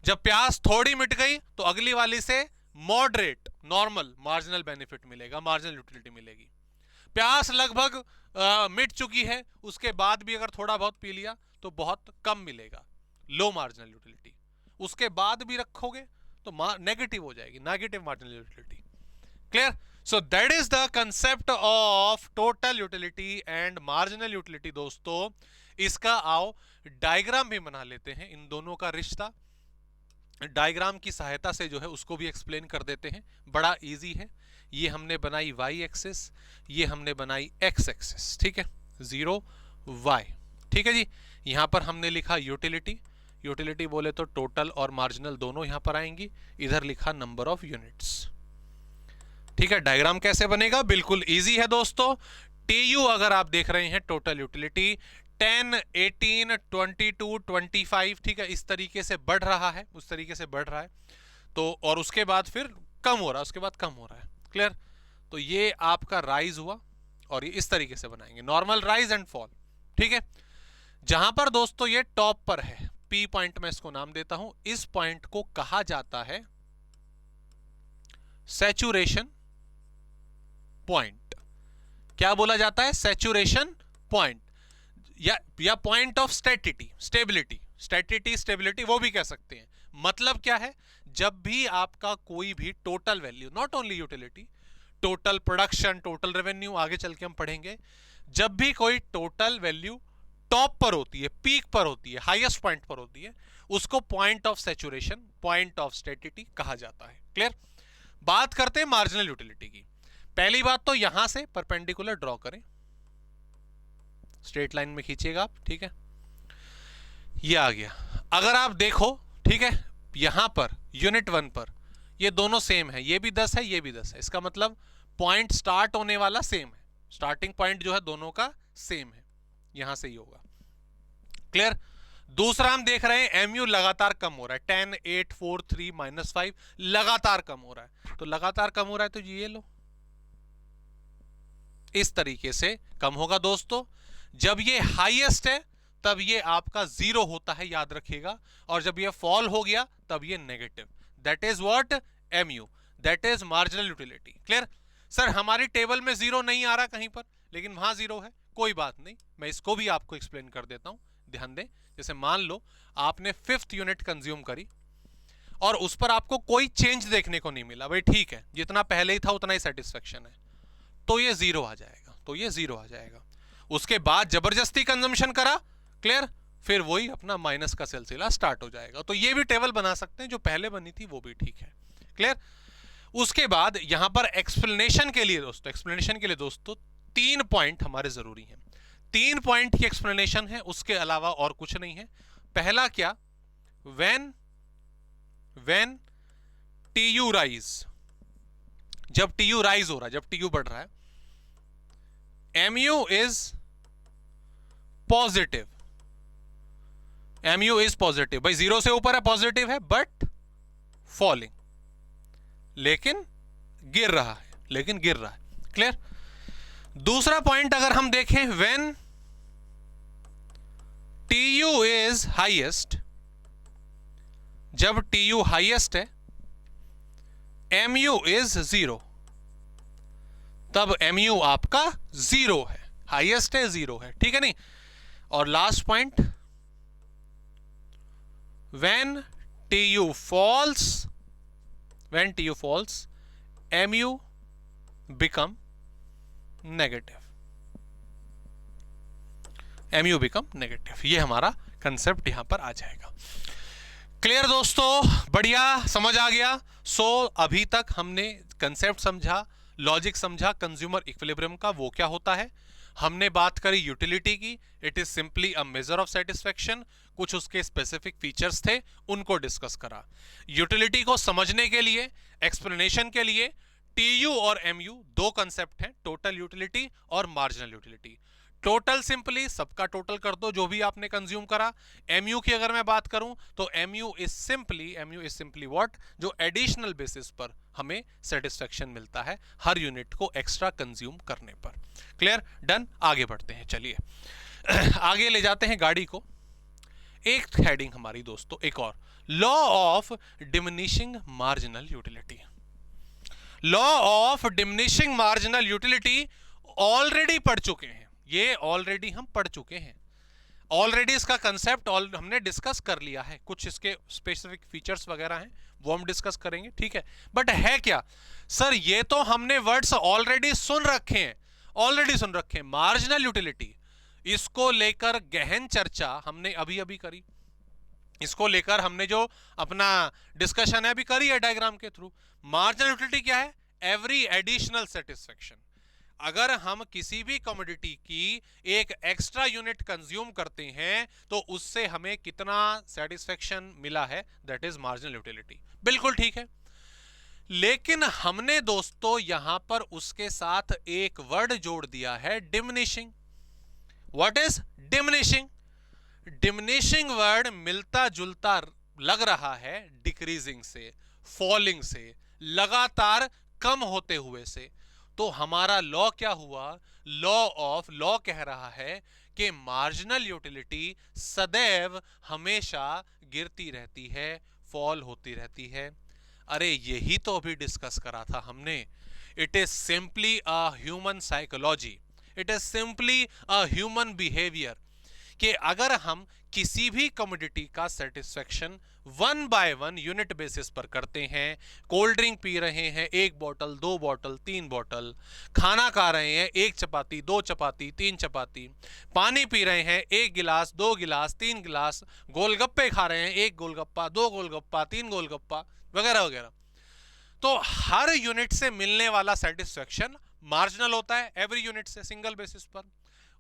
जब प्यास थोड़ी मिट गई तो अगली वाली से मॉडरेट नॉर्मल मार्जिनल बेनिफिट मिलेगा, मार्जिनल यूटिलिटी मिलेगी। प्यास लगभग मिट चुकी है, उसके बाद भी अगर थोड़ा बहुत पी लिया तो बहुत कम मिलेगा, लो मार्जिनल यूटिलिटी। उसके बाद भी रखोगे तो नेगेटिव हो जाएगी, negative marginal utility, clear. So that is the concept of total utility and marginal utility. दोस्तों इसका आओ डायग्राम भी बना लेते हैं, इन दोनों का रिश्ता डायग्राम की सहायता से जो है उसको भी एक्सप्लेन कर देते हैं। बड़ा इजी है। ये हमने बनाई y एक्सिस, ये हमने बनाई x एक्सिस, ठीक है, 0 y, ठीक है जी। यहां पर हमने लिखा यूटिलिटी बोले तो टोटल और मार्जिनल दोनों यहां पर आएंगी। इधर लिखा नंबर ऑफ यूनिट्स, ठीक है, डायग्राम कैसे बनेगा, बिल्कुल इजी है दोस्तों। टीयू अगर आप देख रहे हैं, टोटल यूटिलिटी 10, 18, 22, 25, ठीक है, इस तरीके से बढ़ रहा है, उस तरीके से बढ़ रहा है, तो और उसके बाद फिर कम हो रहा है, उसके बाद कम हो रहा है। क्लियर? तो ये आपका राइज हुआ और ये इस तरीके से बनाएंगे, नॉर्मल राइज एंड फॉल। ठीक है, जहां पर दोस्तों ये टॉप पर है, पी पॉइंट में इसको नाम देता हूं, इस पॉइंट को कहा जाता है सैचुरेशन पॉइंट। क्या बोला जाता है? सैचुरेशन पॉइंट या पॉइंट ऑफ स्टेबिलिटी वो भी कह सकते हैं। मतलब क्या है? जब भी आपका कोई भी total value, not only utility, total production, total revenue, आगे चल के हम पढ़ेंगे, जब भी कोई टोटल वैल्यू टॉप पर होती है, पीक पर होती है, हाईएस्ट पॉइंट पर होती है, उसको point of saturation, point of stability कहा जाता है। क्लियर? बात करते हैं मार्जिनल यूटिलिटी की। पहली बात तो यहां से परपेंडिकुलर ड्रॉ करें, स्ट्रेट लाइन में खींचिएगा आप, ठीक है, ये आ गया। अगर आप देखो, ठीक है, यहां पर यूनिट 1 पर ये दोनों सेम है, ये भी 10 है, ये भी 10 है, इसका मतलब पॉइंट स्टार्ट होने वाला सेम है, स्टार्टिंग पॉइंट जो है दोनों का सेम है, यहां से ही होगा। क्लियर? दूसरा हम देख रहे हैं एमयू लगातार कम हो रहा है, 10, 8, 4, 3, -5 लगातार कम हो रहा है, तो लगातार कम हो रहा है तो ये लो इस तरीके से कम होगा दोस्तों। जब ये हाईएस्ट है तब ये आपका 0 होता है, याद रखिएगा, और जब ये फॉल हो गया तब ये negative. That is what? MU, that is marginal utility. Clear? Sir हमारी टेबल में 0 नहीं आ रहा कहीं पर, लेकिन वहां 0 है, कोई बात नहीं, मैं इसको भी आपको एक्सप्लेन कर देता हूं, ध्यान दें। जैसे मान लो आपने 5th यूनिट कंज्यूम करी और उस पर आपको कोई चेंज देखने को नहीं मिला, भाई ठीक है, जितना पहले ही था उतना ही सेटिस्फेक्शन है, तो ये 0 आ जाएगा, तो ये 0 आ जाएगा। उसके बाद जबरदस्ती कंजम्पशन करा, क्लियर, फिर वही अपना माइनस का सिलसिला स्टार्ट हो जाएगा। तो ये भी टेबल बना सकते हैं, जो पहले बनी थी वो भी ठीक है। क्लियर? उसके बाद यहां पर एक्सप्लेनेशन के लिए दोस्तों 3 पॉइंट हमारे जरूरी हैं। 3 पॉइंट की एक्सप्लेनेशन है, उसके अलावा और कुछ नहीं है। पहला क्या? व्हेन टीयू राइज, जब टीयू राइज हो रहा है, जब टीयू बढ़ रहा है, MU is positive, MU is positive, भाई 0 से ऊपर है, पॉजिटिव है, बट फॉलिंग, लेकिन गिर रहा है, क्लियर? दूसरा पॉइंट अगर हम देखें, व्हेन टीयू इज हाईएस्ट, जब टीयू हाईएस्ट है, एमयू इज 0, तब एमयू आपका 0 है, हाईएस्ट है, 0 है, ठीक है नहीं? और last point, when TU falls, MU become negative, MU become negative। ये हमारा कंसेप्ट यहां पर आ जाएगा। क्लियर दोस्तों? बढ़िया, समझ आ गया। सो अभी तक हमने कंसेप्ट समझा, लॉजिक समझा कंज्यूमर इक्विलिब्रियम का, वो क्या होता है। हमने बात करी यूटिलिटी की, it is simply a measure of satisfaction, कुछ उसके स्पेसिफिक फीचर्स थे, उनको डिस्कस करा। यूटिलिटी को समझने के लिए, एक्सप्लेनेशन के लिए, टीयू और एमयू 2 कंसेप्ट हैं, टोटल यूटिलिटी और मार्जिनल यूटिलिटी। टोटल सिंपली सबका टोटल कर दो जो भी आपने कंज्यूम करा। एमयू की अगर मैं बात करूं तो एमयू इज सिंपली व्हाट, जो एडिशनल बेसिस पर हमें सेटिस्फेक्शन मिलता है हर यूनिट को एक्स्ट्रा कंज्यूम करने पर। क्लियर? डन? आगे बढ़ते हैं, चलिए आगे ले जाते हैं गाड़ी को। एक हेडिंग हमारी दोस्तों, एक और, law of diminishing marginal utility. Law of diminishing marginal utility already पढ़ चुके हैं, ये ऑलरेडी हम पढ़ चुके हैं, ऑलरेडी इसका कंसेप्ट हमने डिस्कस कर लिया है, कुछ इसके स्पेसिफिक फीचर्स वगैरह हैं वो हम डिस्कस करेंगे, ठीक है। बट है क्या सर, ये तो हमने वर्ड्स ऑलरेडी सुन रखे हैं, मार्जिनल यूटिलिटी, इसको लेकर गहन चर्चा हमने अभी अभी करी, इसको लेकर हमने जो अपना डिस्कशन है अभी करी है डायग्राम के थ्रू। मार्जिनल यूटिलिटी क्या है? Every additional satisfaction. अगर हम किसी भी कमोडिटी की एक एक्स्ट्रा यूनिट कंज्यूम करते हैं तो उससे हमें कितना सेटिस्फेक्शन मिला है, दैट इज मार्जिनल यूटिलिटी। बिल्कुल ठीक है। लेकिन हमने दोस्तों यहां पर उसके साथ एक वर्ड जोड़ दिया है, diminishing. What is diminishing? Diminishing word मिलता जुलता लग रहा है डिक्रीजिंग से, फॉलिंग से, लगातार कम होते हुए से। तो हमारा लॉ क्या हुआ? लॉ कह रहा है कि मार्जिनल यूटिलिटी सदैव हमेशा गिरती रहती है, फॉल होती रहती है। अरे यही तो अभी डिस्कस करा था हमने। It is simply a human psychology, it is simply a human behaviour कि अगर हम किसी भी कमोडिटी का सेटिस्फेक्शन 1 बाय 1 यूनिट बेसिस पर करते हैं, कोल्ड ड्रिंक पी रहे हैं 1 बोतल 2 बोतल 3 बोतल, खाना खा रहे हैं 1 चपाती 2 चपाती 3 चपाती, पानी पी रहे हैं 1 गिलास 2 गिलास 3 गिलास, गोलगप्पे खा रहे हैं 1 गोलगप्पा 2 गोलगप्पा 3 गोलगप्पा वगैरह वगैरह, तो हर यूनिट से मिलने वाला सेटिस्फेक्शन मार्जिनल होता है एवरी यूनिट से, सिंगल बेसिस पर।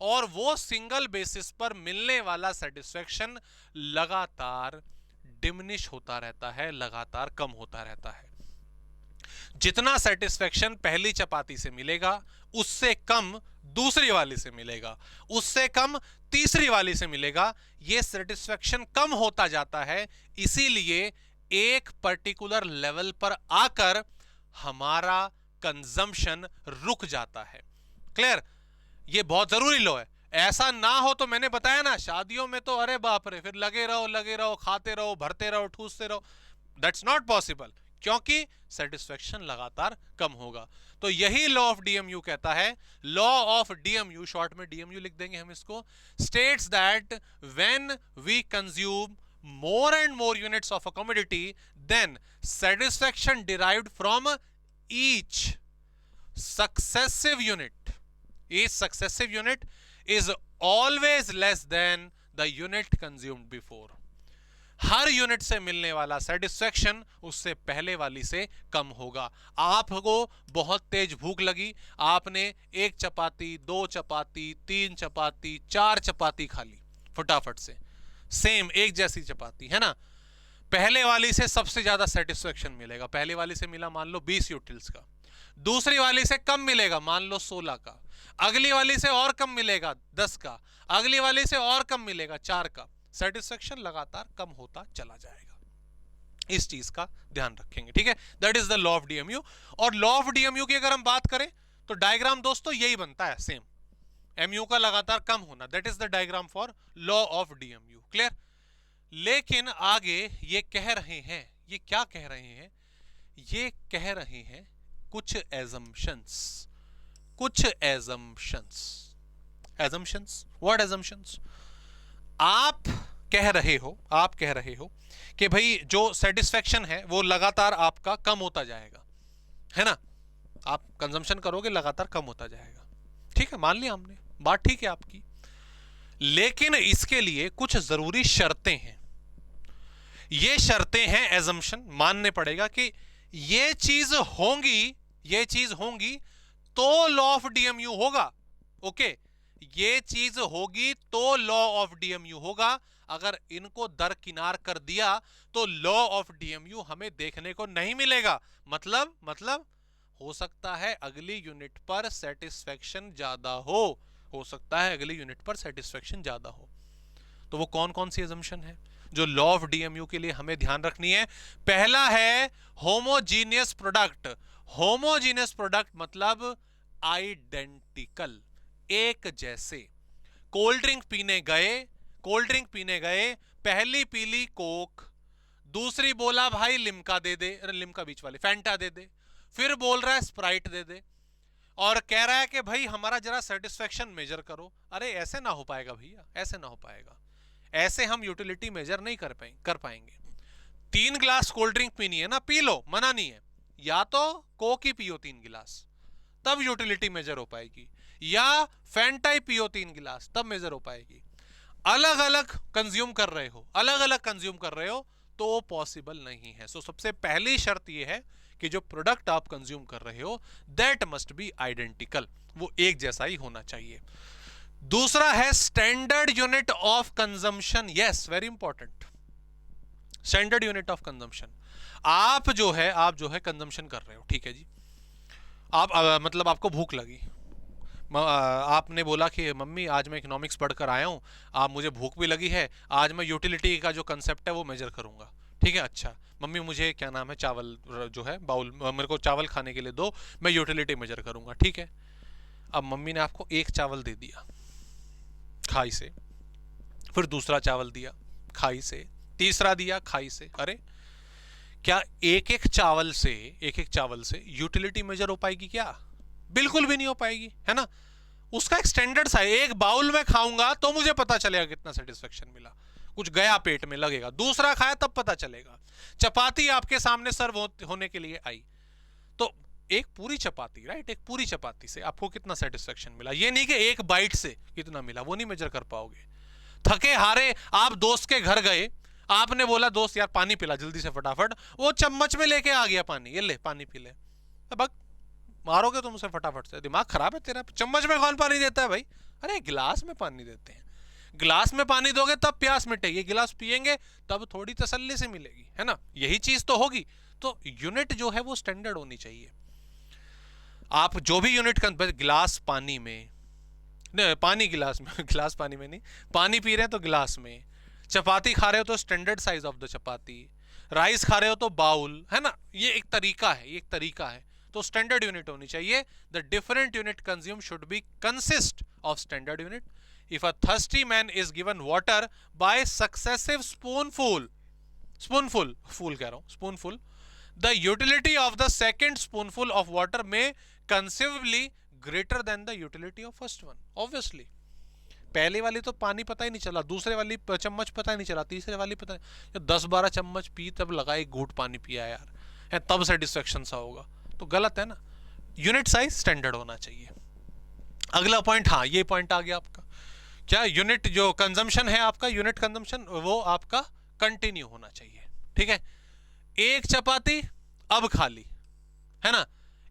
और वो सिंगल बेसिस पर मिलने वाला सेटिस्फेक्शन लगातार डिमिनिश होता रहता है, लगातार कम होता रहता है। जितना सेटिस्फेक्शन पहली चपाती से मिलेगा उससे कम दूसरी वाली से मिलेगा, उससे कम तीसरी वाली से मिलेगा। ये सेटिस्फेक्शन कम होता जाता है, इसीलिए एक पर्टिकुलर लेवल पर आकर हमारा कंजम्पशन रुक जाता है। क्लियर? ये बहुत जरूरी लॉ है। ऐसा ना हो तो मैंने बताया ना, शादियों में तो अरे बाप रे, फिर लगे रहो खाते रहो भरते रहो ठूसते रहो। दैट्स नॉट पॉसिबल, क्योंकि सेटिस्फेक्शन लगातार कम होगा। तो यही लॉ ऑफ डीएमयू कहता है, लॉ ऑफ डीएमयू, शॉर्ट में डीएमयू लिख देंगे हम इसको, states that when we consume more and more units of a commodity, then satisfaction derived from each successive unit is always less than the unit consumed before. Her unit से मिलने वाला सेटिस्फेक्शन उससे पहले वाली से कम होगा। आपको बहुत तेज भूख लगी, आपने 1 चपाती 2 चपाती 3 चपाती 4 चपाती खा ली फटाफट से, सेम एक जैसी चपाती है ना, पहले वाली से सबसे ज्यादा सेटिस्फेक्शन मिलेगा। पहले वाली से मिला मान लो 20 यूटिल्स का, दूसरी वाली से कम मिलेगा मान लो 16 का, अगली वाली से और कम मिलेगा 10 का, अगली वाली से और कम मिलेगा 4 का। सेटिस्फेक्शन लगातार कम होता चला जाएगा, इस चीज का ध्यान रखेंगे, ठीक है। That is the law of DMU. और लॉ ऑफ डीएमयू की अगर हम बात करें तो डायग्राम दोस्तों यही बनता है, सेम एमयू का लगातार कम होना, that is the diagram for law of DMU. Clear? लेकिन आगे ये कह रहे हैं, ये क्या कह रहे हैं? ये कह रहे हैं कुछ एजम्पशंस, व्हाट एजम्पशंस? आप कह रहे हो कि भाई जो सेटिस्फेक्शन है वो लगातार आपका कम होता जाएगा, है ना, आप कंजम्पशन करोगे लगातार कम होता जाएगा, ठीक है, मान लिया हमने, बात ठीक है आपकी। लेकिन इसके लिए कुछ जरूरी शर्तें हैं। ये शर्तें हैं, एजम्पशन मानने पड़ेगा कि ये चीज होंगी तो लॉ ऑफ डीएमयू होगा। ओके, ये चीज होगी तो लॉ ऑफ डीएमयू होगा। अगर इनको दरकिनार कर दिया तो लॉ ऑफ डीएमयू हमें देखने को नहीं मिलेगा। मतलब हो सकता है अगली यूनिट पर सेटिस्फेक्शन ज्यादा हो सकता है अगली यूनिट पर सेटिस्फेक्शन ज्यादा हो। तो वो कौन कौन सी assumption है जो लॉ ऑफ डीएमयू के लिए हमें ध्यान रखनी है? पहला है होमोजीनियस प्रोडक्ट। होमोजीनियस प्रोडक्ट मतलब आइडेंटिकल, एक जैसे। कोल्ड ड्रिंक पीने गए, पहली पीली कोक, दूसरी बोला भाई लिम्का दे दे, लिम्का बीच वाली, फैंटा दे दे, फिर बोल रहा है स्प्राइट दे दे, और कह रहा है कि भाई हमारा जरा सेटिस्फेक्शन मेजर करो। अरे ऐसे ना हो पाएगा भैया, ऐसे ना हो पाएगा, ऐसे हम यूटिलिटी मेजर नहीं कर पाएंगे। 3 गिलास कोल्ड ड्रिंक पीनी है ना, पी लो, मना नहीं है, या तो कोक ही पियो 3 गिलास तब यूटिलिटी मेजर हो पाएगी, या फैंटा ही पियो 3 गिलास तब मेजर हो पाएगी। अलग अलग कंज्यूम कर रहे हो तो पॉसिबल नहीं है। सो सबसे पहली शर्त यह है कि जो प्रोडक्ट आप कंज्यूम कर रहे हो दैट मस्ट बी आइडेंटिकल, वो एक जैसा ही होना चाहिए। दूसरा है standard unit of consumption. Yes, very important, standard unit of consumption. आप जो है कंजम्पशन कर रहे हो, ठीक है जी। आप मतलब आपको भूख लगी, आपने बोला कि मम्मी आज मैं इकोनॉमिक्स पढ़कर आया हूँ, आप मुझे भूख भी लगी है, आज मैं यूटिलिटी का जो कंसेप्ट है वो मेजर करूँगा, ठीक है। अच्छा मम्मी मुझे क्या नाम है चावल जो है बाउल, मेरे को चावल खाने के लिए दो, मैं यूटिलिटी मेजर करूँगा, ठीक है। अब मम्मी ने आपको एक चावल दे दिया खाई से, फिर दूसरा चावल दिया खाई से, तीसरा दिया खाई से। अरे क्या एक एक चावल से यूटिलिटी मेजर हो पाएगी क्या? बिल्कुल भी नहीं हो पाएगी, है ना। उसका एक स्टैंडर्ड सा है, एक बाउल में खाऊंगा तो मुझे पता चलेगा कितना सेटिस्फेक्शन मिला, कुछ गया पेट में लगेगा, दूसरा खाया तब पता चलेगा। चपाती आपके सामने सर्व होने के लिए आई, तो एक पूरी चपाती, राइट, एक पूरी चपाती से आपको कितना सेटिस्फेक्शन मिला, ये नहीं कि एक बाइट से कितना मिला, वो नहीं मेजर कर पाओगे। थके हारे आप दोस्त के घर गए, आपने बोला दोस्त यार पानी पिला जल्दी से फटाफट, वो चम्मच में लेके आ गया पानी, ये ले पानी पी ले, अब मारोगे तुम उसे फटाफट से, दिमाग खराब है तेरा, चम्मच में कौन पानी देता है भाई, अरे गिलास में पानी देते हैं, गिलास में पानी दोगे तब प्यास मिटेगी, गिलास पिएंगे तब थोड़ी तसल्ली से मिलेगी, है ना, यही चीज तो होगी। तो यूनिट जो है वो स्टैंडर्ड होनी चाहिए। आप जो भी यूनिट गिलास पानी में नहीं, पानी गिलास में गिलास पानी में नहीं, पानी पी रहे हैं तो गिलास में, चपाती खा रहे हो तो standard size of the chapati, rice खा रहे हो तो बाउल, है ना, ये एक तरीका है, ये एक तरीका है। तो स्टैंडर्ड यूनिट होनी चाहिए। The different unit consume should be consist of standard unit. If a thirsty man is given water by successive spoonful the utility of the second spoonful of water में conceivably greater than the utility of first one. Obviously पहले वाली तो पानी पता ही नहीं चला, दूसरे वाली चम्मच पता ही नहीं चला, तीसरे वाली पता नहीं, 10-12 चम्मच पी तब लगा एक घूंट पानी पिया यार, है तब सेटिस्फेक्शन सा होगा, तो गलत है ना। यूनिट साइज स्टैंडर्ड होना चाहिए। अगला पॉइंट, हाँ ये पॉइंट आ गया आपका, क्या यूनिट जो कंजम्पशन है आपका, यूनिट कंजम्पशन वो आपका कंटिन्यू होना चाहिए, ठीक है। एक चपाती अब खाली, है ना,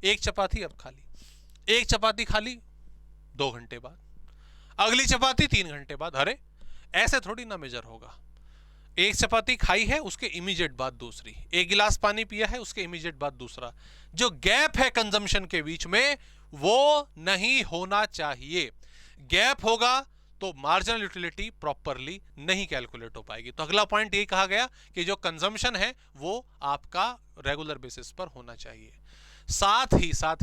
एक चपाती अब खाली, एक चपाती खाली 2 घंटे बाद, अगली चपाती 3 घंटे बाद, अरे ऐसे थोड़ी ना मेजर होगा। एक चपाती खाई है उसके इमीडिएट बाद दूसरी, एक गिलास पानी पिया है उसके इमीडिएट बाद दूसरा, जो गैप है कंजम्पशन के बीच में वो नहीं होना चाहिए। गैप होगा तो मार्जिनल यूटिलिटी प्रॉपरली नहीं कैलकुलेट हो पाएगी। तो अगला पॉइंट ये कहा गया कि जो कंजम्पशन है वो आपका रेगुलर बेसिस पर होना चाहिए। साथ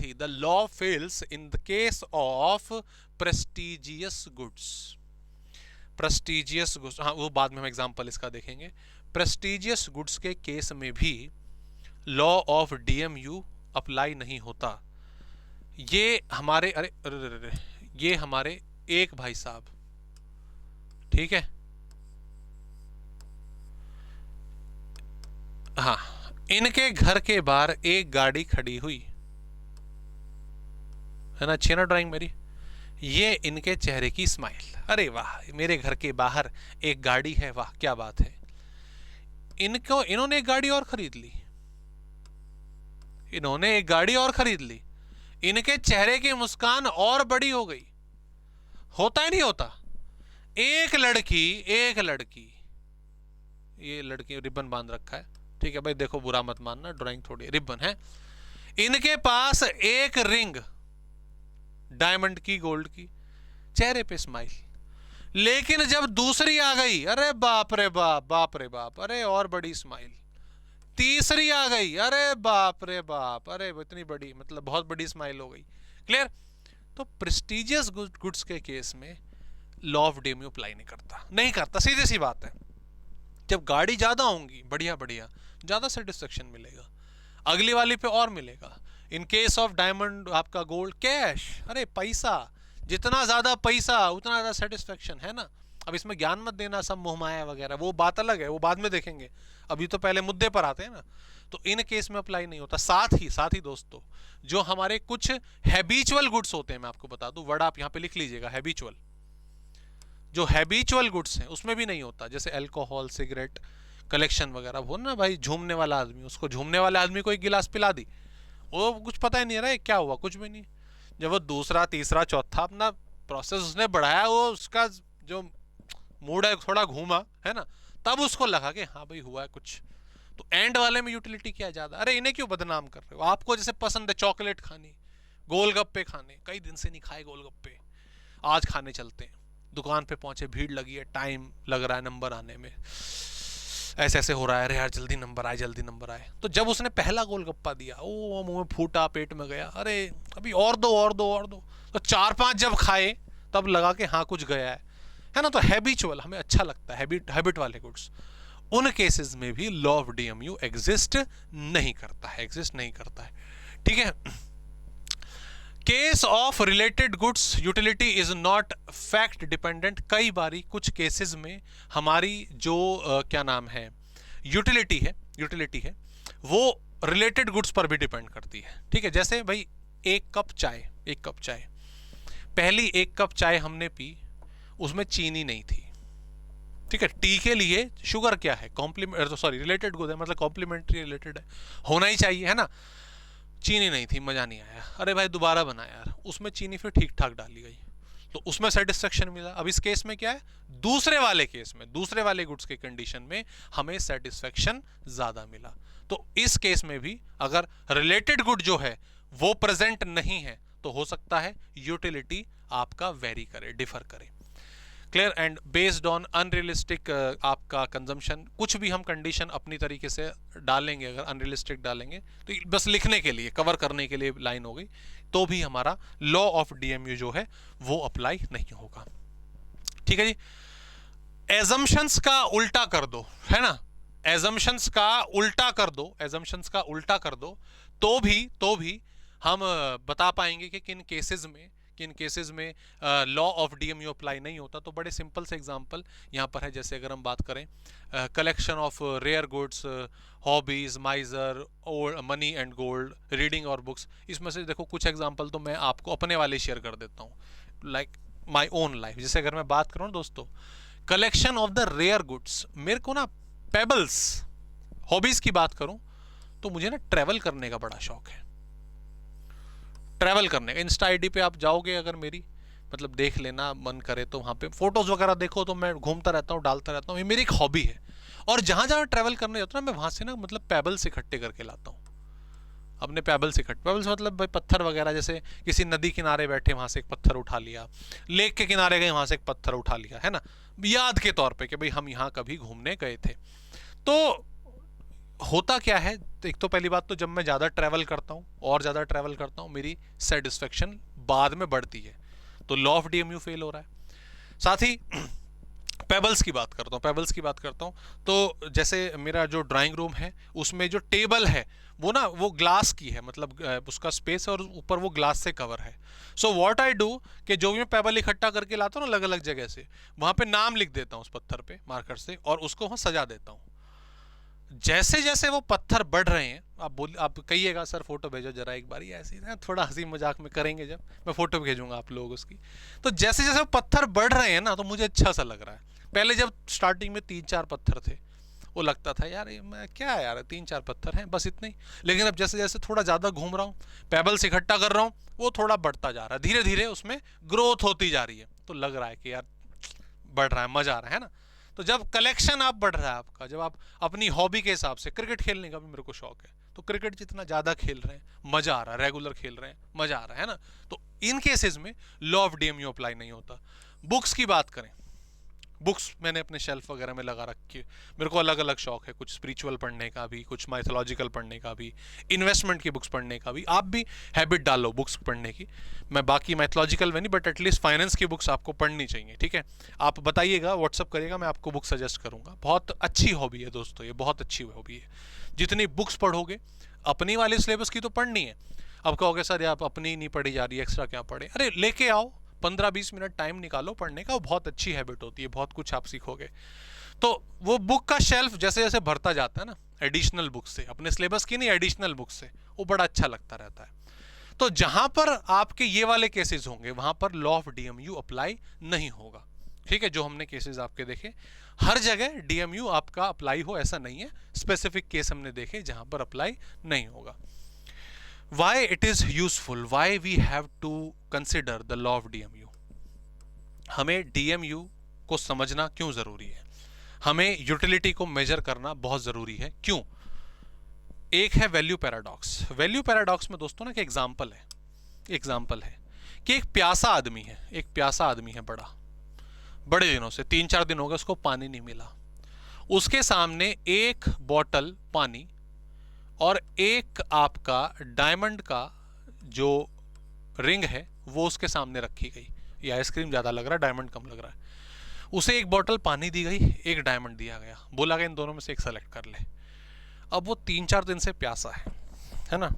ही the law fails in the case of prestigious goods. Prestigious goods, हाँ वो बाद में हम एग्जांपल इसका देखेंगे। प्रेस्टिजियस गुड्स के केस में भी लॉ ऑफ डीएमयू अप्लाई नहीं होता। ये हमारे अरे ये हमारे एक भाई साहब, ठीक है, हाँ, इनके घर के बाहर एक गाड़ी खड़ी हुई है ना, अच्छी ना ड्राइंग मेरी, ये इनके चेहरे की स्माइल, अरे वाह मेरे घर के बाहर एक गाड़ी है, वाह क्या बात है। इन्होंने एक गाड़ी और खरीद ली, इन्होंने एक गाड़ी और खरीद ली, इनके चेहरे की मुस्कान और बड़ी हो गई। होता ही नहीं होता। एक लड़की, ये लड़की रिबन बांध रखा है, ठीक है भाई, देखो बुरा मत मानना, ड्राइंग थोड़ी रिबन है। इनके पास एक रिंग डायमंड की, गोल्ड की, चेहरे पे स्माइल। लेकिन जब दूसरी आ गई, अरे बाप रे बाप, बाप रे बाप, अरे और बड़ी स्माइल। तीसरी आ गई, अरे बाप रे बाप, अरे इतनी बड़ी, मतलब बहुत बड़ी स्माइल हो गई। क्लियर। तो प्रेस्टिजियस गुड्स के केस में लॉ ऑफ डीएमयू अप्लाई नहीं करता, सीधी सी बात है। जब गाड़ी ज्यादा होंगी, बढ़िया बढ़िया, ज्यादा सेटिस्फेक्शन मिलेगा, अगली वाली पे और मिलेगा। इन केस ऑफ डायमंड आपका गोल्ड, कैश, अरे पैसा, जितना ज्यादा पैसा उतना ज्यादा सेटिस्फेक्शन, है ना। अब इसमें ज्ञान मत देना, सब मोहमाया वगैरह, वो बात अलग है, वो बाद में देखेंगे, अभी तो पहले मुद्दे पर आते हैं ना। तो इन केस में अप्लाई नहीं होता। साथ ही दोस्तों, जो हमारे कुछ हैबिचुअल गुड्स होते हैं, मैं आपको बता दूं, वर्ड आप यहाँ पे लिख लीजिएगा, हैबिचुअल। जो हैबिचुअल गुड्स हैं उसमें भी नहीं होता, जैसे अल्कोहल, सिगरेट, कलेक्शन वगैरह। हो ना भाई, झूमने वाला आदमी, उसको झूमने वाले आदमी को एक गिलास पिला दी, वो कुछ पता ही नहीं रहा है क्या हुआ, कुछ भी नहीं। जब वो दूसरा, तीसरा, चौथा अपना प्रोसेस उसने बढ़ाया, वो उसका जो मूड है थोड़ा घूमा, है ना, तब उसको लगा कि हाँ भाई हुआ है कुछ। तो एंड वाले में यूटिलिटी क्या ज्यादा, अरे इन्हें क्यों बदनाम कर रहे हो? आपको जैसे पसंद है चॉकलेट खानी, गोलगप्पे खाने, कई दिन से नहीं खाए गोलगप्पे, आज खाने चलते हैं। दुकान पे पहुंचे, भीड़ लगी है, टाइम लग रहा है नंबर आने में, ऐसे ऐसे हो रहा है, अरे यार जल्दी नंबर आए, जल्दी नंबर आए। तो जब उसने पहला गोलगप्पा दिया, ओ मुंह में फूटा, पेट में गया, अरे अभी और दो और दो और दो। तो 4-5 जब खाए तब लगा कि हाँ कुछ गया है ना। तो हैबिचुअल हमें अच्छा लगता है, हैबिट वाले गुड्स, उन केसेस में भी लॉ ऑफ डीएमयू एग्जिस्ट नहीं करता है, एग्जिस्ट नहीं करता है। ठीक है। Case of related goods utility is not fact dependent. कई बारी कुछ केसेस में हमारी जो क्या नाम है यूटिलिटी है वो रिलेटेड गुड्स पर भी डिपेंड करती है। ठीक है, जैसे भाई एक कप चाय, पहली एक कप चाय हमने पी, उसमें चीनी नहीं थी। ठीक है, टी के लिए शुगर क्या है, रिलेटेड गुड है, मतलब कॉम्प्लीमेंट्री रिलेटेड है, होना ही चाहिए, है ना। चीनी नहीं थी, मजा नहीं आया, अरे भाई दोबारा बना यार, उसमें चीनी फिर ठीक ठाक डाली गई, तो उसमें सेटिस्फेक्शन मिला। अब इस केस में क्या है, दूसरे वाले गुड्स के कंडीशन में हमें सेटिस्फेक्शन ज्यादा मिला। तो इस केस में भी अगर रिलेटेड गुड जो है वो प्रेजेंट नहीं है तो हो सकता है यूटिलिटी आपका वेरी करे, डिफर करे। Clear. And based on unrealistic आपका कंजम्पशन, कुछ भी हम कंडीशन अपनी तरीके से डालेंगे, अगर अनरियलिस्टिक डालेंगे तो बस लिखने के लिए, कवर करने के लिए लाइन हो गई, तो भी हमारा लॉ ऑफ डीएमयू जो है वो अप्लाई नहीं होगा। ठीक है जी। एजम्पशंस का उल्टा कर दो, है ना, एजम्पशंस का उल्टा कर दो तो भी हम बता पाएंगे कि किन केसेस में लॉ ऑफ डीएमयू अप्लाई नहीं होता। तो बड़े सिंपल से एग्जांपल यहाँ पर है, जैसे अगर हम बात करें collection of rare goods, hobbies, miser, money and gold, reading और बुक्स, इसमें से देखो कुछ एग्जांपल तो मैं आपको अपने वाले शेयर कर देता हूँ, लाइक माई ओन लाइफ। जैसे अगर मैं बात करूँ दोस्तों, collection of the rare goods, मेरे को ना पेबल्स, हॉबीज की बात करूं तो मुझे ना ट्रैवल करने का बड़ा शौक है, ट्रैवल करने का। इंस्टा आईडी पे आप जाओगे अगर मेरी, मतलब देख लेना, मन करे तो वहाँ पे फोटोज वगैरह देखो, तो मैं घूमता रहता हूँ, डालता रहता हूँ, ये मेरी एक हॉबी है। और जहाँ जहाँ ट्रैवल करने जाता हूँ ना, मैं वहाँ से ना मतलब पेबल्स इकट्ठे करके लाता हूँ, अपने पेबल्स मतलब भाई पत्थर वगैरह, जैसे किसी नदी किनारे बैठे वहाँ से एक पत्थर उठा लिया, लेक के किनारे गए वहाँ से एक पत्थर उठा लिया, है ना, याद के तौर पे कि भाई हम यहाँ कभी घूमने गए थे। तो होता क्या है, एक तो पहली बात तो जब मैं ज़्यादा ट्रैवल करता हूँ और ज़्यादा ट्रैवल करता हूँ, मेरी सेटिस्फेक्शन बाद में बढ़ती है, तो लॉ ऑफ डीएमयू फेल हो रहा है। साथ ही पेबल्स की बात करता हूँ तो जैसे मेरा जो ड्राइंग रूम है उसमें जो टेबल है वो ना वो ग्लास की है, मतलब उसका स्पेस और ऊपर वो ग्लास से कवर है। सो व्हाट आई डू कि जो भी मैं पेबल इकट्ठा करके लाता हूँ ना अलग अलग जगह से, वहाँ पे नाम लिख देता हूँ उस पत्थर पे मार्कर से, और उसको वहाँ सजा देता हूँ। जैसे जैसे वो पत्थर बढ़ रहे हैं, आप कहिएगा सर फोटो भेजो जरा एक बार, ऐसे ही थोड़ा हंसी मजाक में करेंगे, जब मैं फोटो भेजूंगा आप लोग उसकी, तो जैसे जैसे वो पत्थर बढ़ रहे हैं ना, तो मुझे अच्छा सा लग रहा है। पहले जब स्टार्टिंग में 3-4 पत्थर थे, वो लगता था यार मैं क्या है यार 3-4 पत्थर हैं बस इतने ही, लेकिन अब जैसे जैसे थोड़ा ज़्यादा घूम रहा हूँ, पेबल्स इकट्ठा कर रहा हूँ, वो थोड़ा बढ़ता जा रहा है, धीरे धीरे उसमें ग्रोथ होती जा रही है, तो लग रहा है कि यार बढ़ रहा है, मजा आ रहा है ना। तो जब कलेक्शन आप बढ़ रहा है आपका, जब आप अपनी हॉबी के हिसाब से, क्रिकेट खेलने का भी मेरे को शौक है, तो क्रिकेट जितना ज़्यादा खेल रहे हैं मज़ा आ रहा है, रेगुलर खेल रहे हैं मज़ा आ रहा है ना, तो इन केसेस में लॉ ऑफ डीएमयू अप्लाई नहीं होता। बुक्स की बात करें, बुक्स मैंने अपने शेल्फ वगैरह में लगा रखी है, मेरे को अलग अलग शौक है, कुछ स्पिरिचुअल पढ़ने का भी, कुछ माइथोलॉजिकल पढ़ने का भी, इन्वेस्टमेंट की बुक्स पढ़ने का भी। आप भी हैबिट डालो बुक्स पढ़ने की, मैं बाकी माइथोलॉजिकल में नहीं, बट एटलीस्ट फाइनेंस की बुक्स आपको पढ़नी चाहिए। ठीक है, आप बताइएगा, व्हाट्सअप करिएगा, मैं आपको बुक सजेस्ट करूंगा। बहुत अच्छी हॉबी है दोस्तों, ये बहुत अच्छी हॉबी है। जितनी बुक्स पढ़ोगे, अपनी वाले सिलेबस की तो पढ़नी है, अब कहोगे सर आप अपनी नहीं पढ़ी जा रही, एक्स्ट्रा क्या पढ़े, अरे लेके आओ, 15-20 मिनट टाइम निकालो पढ़ने का, वो बहुत अच्छी हैबिट होती है, बहुत कुछ आप सीखोगे। तो वो बुक का शेल्फ जैसे जैसे भरता जाता है ना, एडिशनल बुक से, अपने सिलेबस की नहीं एडिशनल बुक से, वो बड़ा अच्छा लगता रहता है। तो जहां पर आपके ये वाले केसेस होंगे वहां पर लॉ ऑफ डीएमयू अप्लाई नहीं होगा। ठीक है, जो हमने केसेस आपके देखे, हर जगह डीएमयू आपका अप्लाई हो ऐसा नहीं है, स्पेसिफिक केस हमने देखे जहां पर अप्लाई नहीं होगा। Why it is useful? Why we have to consider the law of DMU? हमें DMU को समझना क्यों जरूरी है? हमें यूटिलिटी को मेजर करना बहुत जरूरी है। क्यों? एक है वैल्यू पैराडॉक्स। वैल्यू पैराडॉक्स में दोस्तों ना एक एग्जांपल है कि एक प्यासा आदमी है बड़े दिनों से 3-4 दिन हो गए उसको पानी नहीं मिला। उसके सामने एक बॉटल पानी और एक आपका डायमंड का जो रिंग है वो उसके सामने रखी गई। ये आइसक्रीम ज्यादा लग रहा है, डायमंड कम लग रहा है। उसे एक बॉटल पानी दी गई, एक डायमंड दिया गया, बोला गया इन दोनों में से एक सेलेक्ट कर ले। अब वो 3-4 दिन से प्यासा है ना,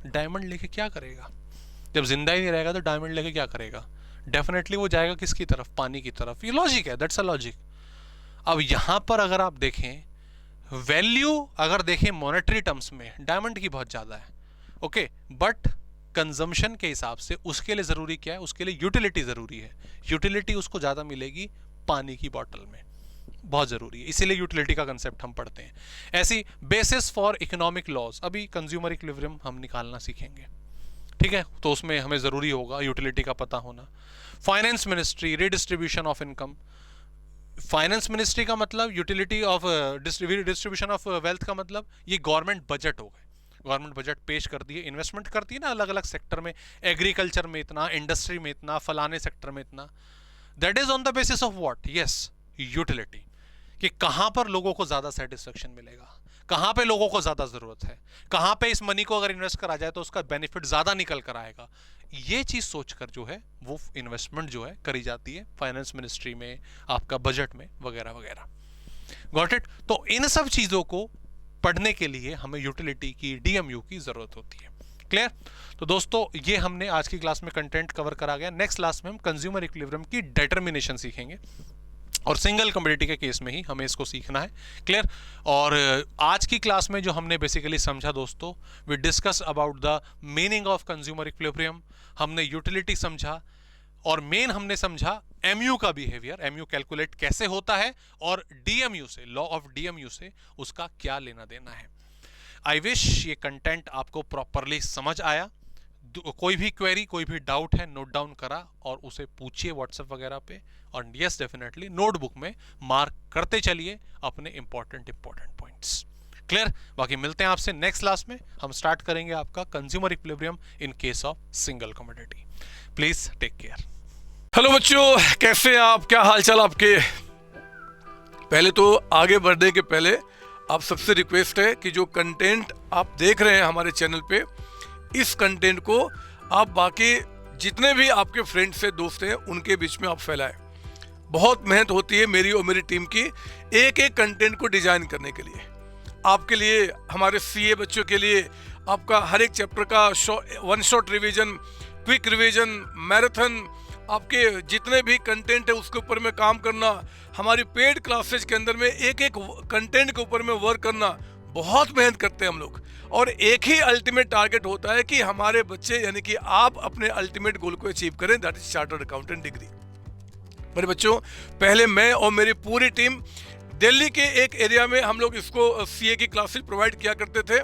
डायमंड लेके क्या करेगा? जब जिंदा ही नहीं रहेगा तो डायमंड लेके क्या करेगा? डेफिनेटली वो जाएगा किसकी तरफ? पानी की तरफ। ये लॉजिक है, दैट्स अ लॉजिक। अब यहां पर अगर आप देखें वैल्यू, अगर देखें मॉनेटरी टर्म्स में डायमंड की बहुत ज्यादा है, ओके, बट कंजम्पशन के हिसाब से उसके लिए जरूरी क्या है? उसके लिए यूटिलिटी जरूरी है। यूटिलिटी उसको ज्यादा मिलेगी पानी की बोतल में, बहुत जरूरी है, इसीलिए यूटिलिटी का कंसेप्ट हम पढ़ते हैं। ऐसी बेसिस फॉर इकोनॉमिक लॉज, अभी कंज्यूमर इक्विलिब्रियम हम निकालना सीखेंगे, ठीक है, तो उसमें हमें जरूरी होगा यूटिलिटी का पता होना। Finance ministry, redistribution of income. Finance ministry का मतलब utility of distribution of wealth का मतलब ये गवर्नमेंट बजट हो गए। गवर्नमेंट बजट पेश कर दिए, इन्वेस्टमेंट करती है ना अलग अलग सेक्टर में, एग्रीकल्चर में इतना, इंडस्ट्री में इतना, फलाने सेक्टर में इतना। That is on the basis of what? Yes, utility, कि कहां पर लोगों को ज्यादा सेटिस्फेक्शन मिलेगा, कहां पे लोगों को ज्यादा जरूरत है, कहां पे इस मनी को अगर इन्वेस्ट करा जाए तो उसका बेनिफिट ज्यादा निकल कर आएगा। ये चीज सोचकर जो है वो इन्वेस्टमेंट जो है करी जाती है फाइनेंस मिनिस्ट्री में, आपका बजट में, वगैरह वगैरह। Got it? तो इन सब चीजों को पढ़ने के लिए हमें यूटिलिटी की, डीएमयू की जरूरत होती है। क्लियर? तो दोस्तों ये हमने आज की क्लास में कंटेंट कवर करा गया। नेक्स्ट क्लास में हम कंज्यूमर इक्विलिब्रियम की डिटरमिनेशन सीखेंगे और सिंगल कमोडिटी के केस में ही हमें इसको सीखना है। क्लियर? और आज की क्लास में जो हमने बेसिकली समझा दोस्तों, we discuss about the meaning of consumer equilibrium, हमने यूटिलिटी समझा और मेन हमने समझा एमयू का बिहेवियर, एमयू कैलकुलेट कैसे होता है और डीएमयू से, लॉ ऑफ डीएमयू से उसका क्या लेना देना है। आई विश ये कंटेंट आपको प्रॉपरली समझ आया। कोई भी क्वेरी, कोई भी डाउट है, नोट डाउन करा और उसे पूछिए व्हाट्सएप वगैरह पे, और यस डेफिनेटली नोटबुक में मार्क करते चलिए अपने इंपॉर्टेंट पॉइंट्स। क्लियर? बाकी मिलते हैं आपसे नेक्स्ट क्लास में। हम स्टार्ट करेंगे आपका consumer equilibrium in case of single commodity. Please take care. Hello बच्चों, कैसे हैं आप? क्या हालचाल आपके? पहले तो आगे बढ़ने के पहले आप सबसे रिक्वेस्ट है कि जो कंटेंट आप देख रहे हैं हमारे चैनल पे, इस कंटेंट को आप बाकी जितने भी आपके फ्रेंड्स हैं, दोस्त हैं, उनके बीच में आप फैलाएं। बहुत मेहनत होती है मेरी और मेरी टीम की एक एक कंटेंट को डिजाइन करने के लिए। आपके लिए, हमारे सीए बच्चों के लिए आपका हर एक चैप्टर का one shot revision, quick revision, marathon, आपके जितने भी कंटेंट है उसके ऊपर में काम करना, हमारी पेड क्लासेज के अंदर में एक एक कंटेंट के ऊपर में वर्क करना, बहुत मेहनत करते हैं हम लोग। और एक ही अल्टीमेट टारगेट होता है कि हमारे बच्चे, यानी कि आप अपने अल्टीमेट गोल को अचीव करें, that is chartered accountant degree. मेरे बच्चों, पहले मैं और मेरी पूरी टीम दिल्ली के एक एरिया में हम लोग इसको सीए की क्लासेस प्रोवाइड किया करते थे,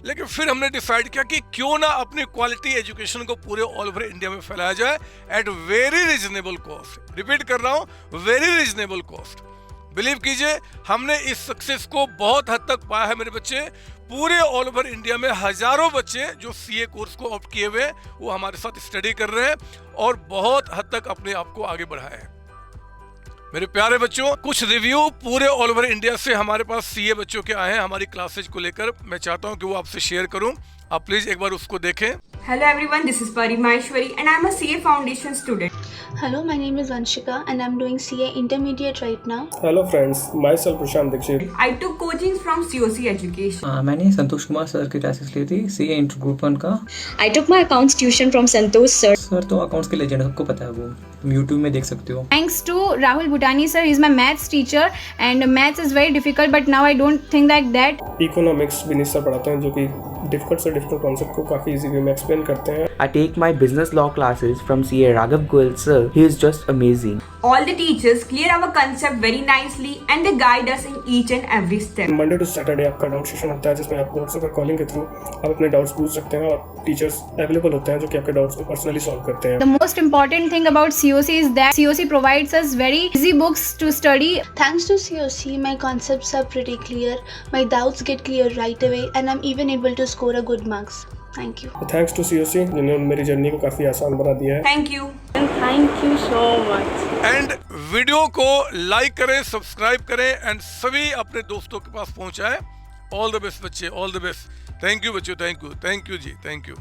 लेकिन फिर हमने डिसाइड किया कि क्यों ना अपनी क्वालिटी एजुकेशन को पूरे ऑल ओवर इंडिया में फैलाया जाए at very reasonable cost. Repeat कर रहा हूं, वेरी रीजनेबल कॉस्ट। बिलीव कीजिए, हमने इस सक्सेस को बहुत हद तक पाया है मेरे बच्चे। पूरे ऑल ओवर इंडिया में हजारों बच्चे जो सीए कोर्स को ऑप्ट किए हुए, वो हमारे साथ स्टडी कर रहे हैं और बहुत हद तक अपने आप को आगे बढ़ाया है। मेरे प्यारे बच्चों, कुछ रिव्यू पूरे ऑल ओवर इंडिया से हमारे पास सीए बच्चों के आए हैं हमारी क्लासेज को लेकर। मैं चाहता हूं कि वो आपसे शेयर करूं, आप प्लीज एक बार उसको देखें। Hello everyone, this is Pari Maheshwari and I am a CA Foundation student. Hello, my name is Vanshika and I am doing CA Intermediate right now. Hello friends, myself Prashant Dikshit. I took coaching from COC Education. मैंने संतोष कुमार सर की क्लासेस ली थी सीए इंटर ग्रुप 1 का। I took my accounts tuition from Santosh sir. Sir तो अकाउंट्स के लेजेंड, सबको पता है, वो तुम यूट्यूब में देख सकते हो। Thanks to Rahul Bhutani sir, he is my maths teacher and maths is very difficult but now I don't think like that. Economics Vineet sir पढ़ाते हैं, जो कि डिफिकल्ट कॉन्सेप्ट को काफ़ी इजी वे में एक्सप्लेन करते हैं। I take my business law classes from CA Raghav Goyal sir sir, he is just amazing. All the teachers clear our concept very nicely and they guide us in each and every step. Monday to Saturday आपका डाउट सेशन होता है जिसमें आप व्हाट्सएप पर कॉलिंग के थ्रू आप अपने डाउट्स पूछ सकते हैं और टीचर्स अवेलेबल होते हैं जो कि आपके डाउट्स को पर्सनली सॉल्व करते हैं. The most important thing about COC is that COC provides us very easy books to study. Thanks to COC, my concepts are pretty clear, my doubts get clear right away, and I'm even able to score a good marks. Thank you. Thanks to COC जिन्होंने मेरी जर्नी को काफ़ी आसान बना दिया है. Thank you. Thank you so much. And video को लाइक करें, सब्सक्राइब करें एंड सभी अपने दोस्तों के पास पहुंचाएं. ऑल द बेस्ट बच्चे, all the best. Thank you बच्चों, थैंक यू जी, थैंक यू.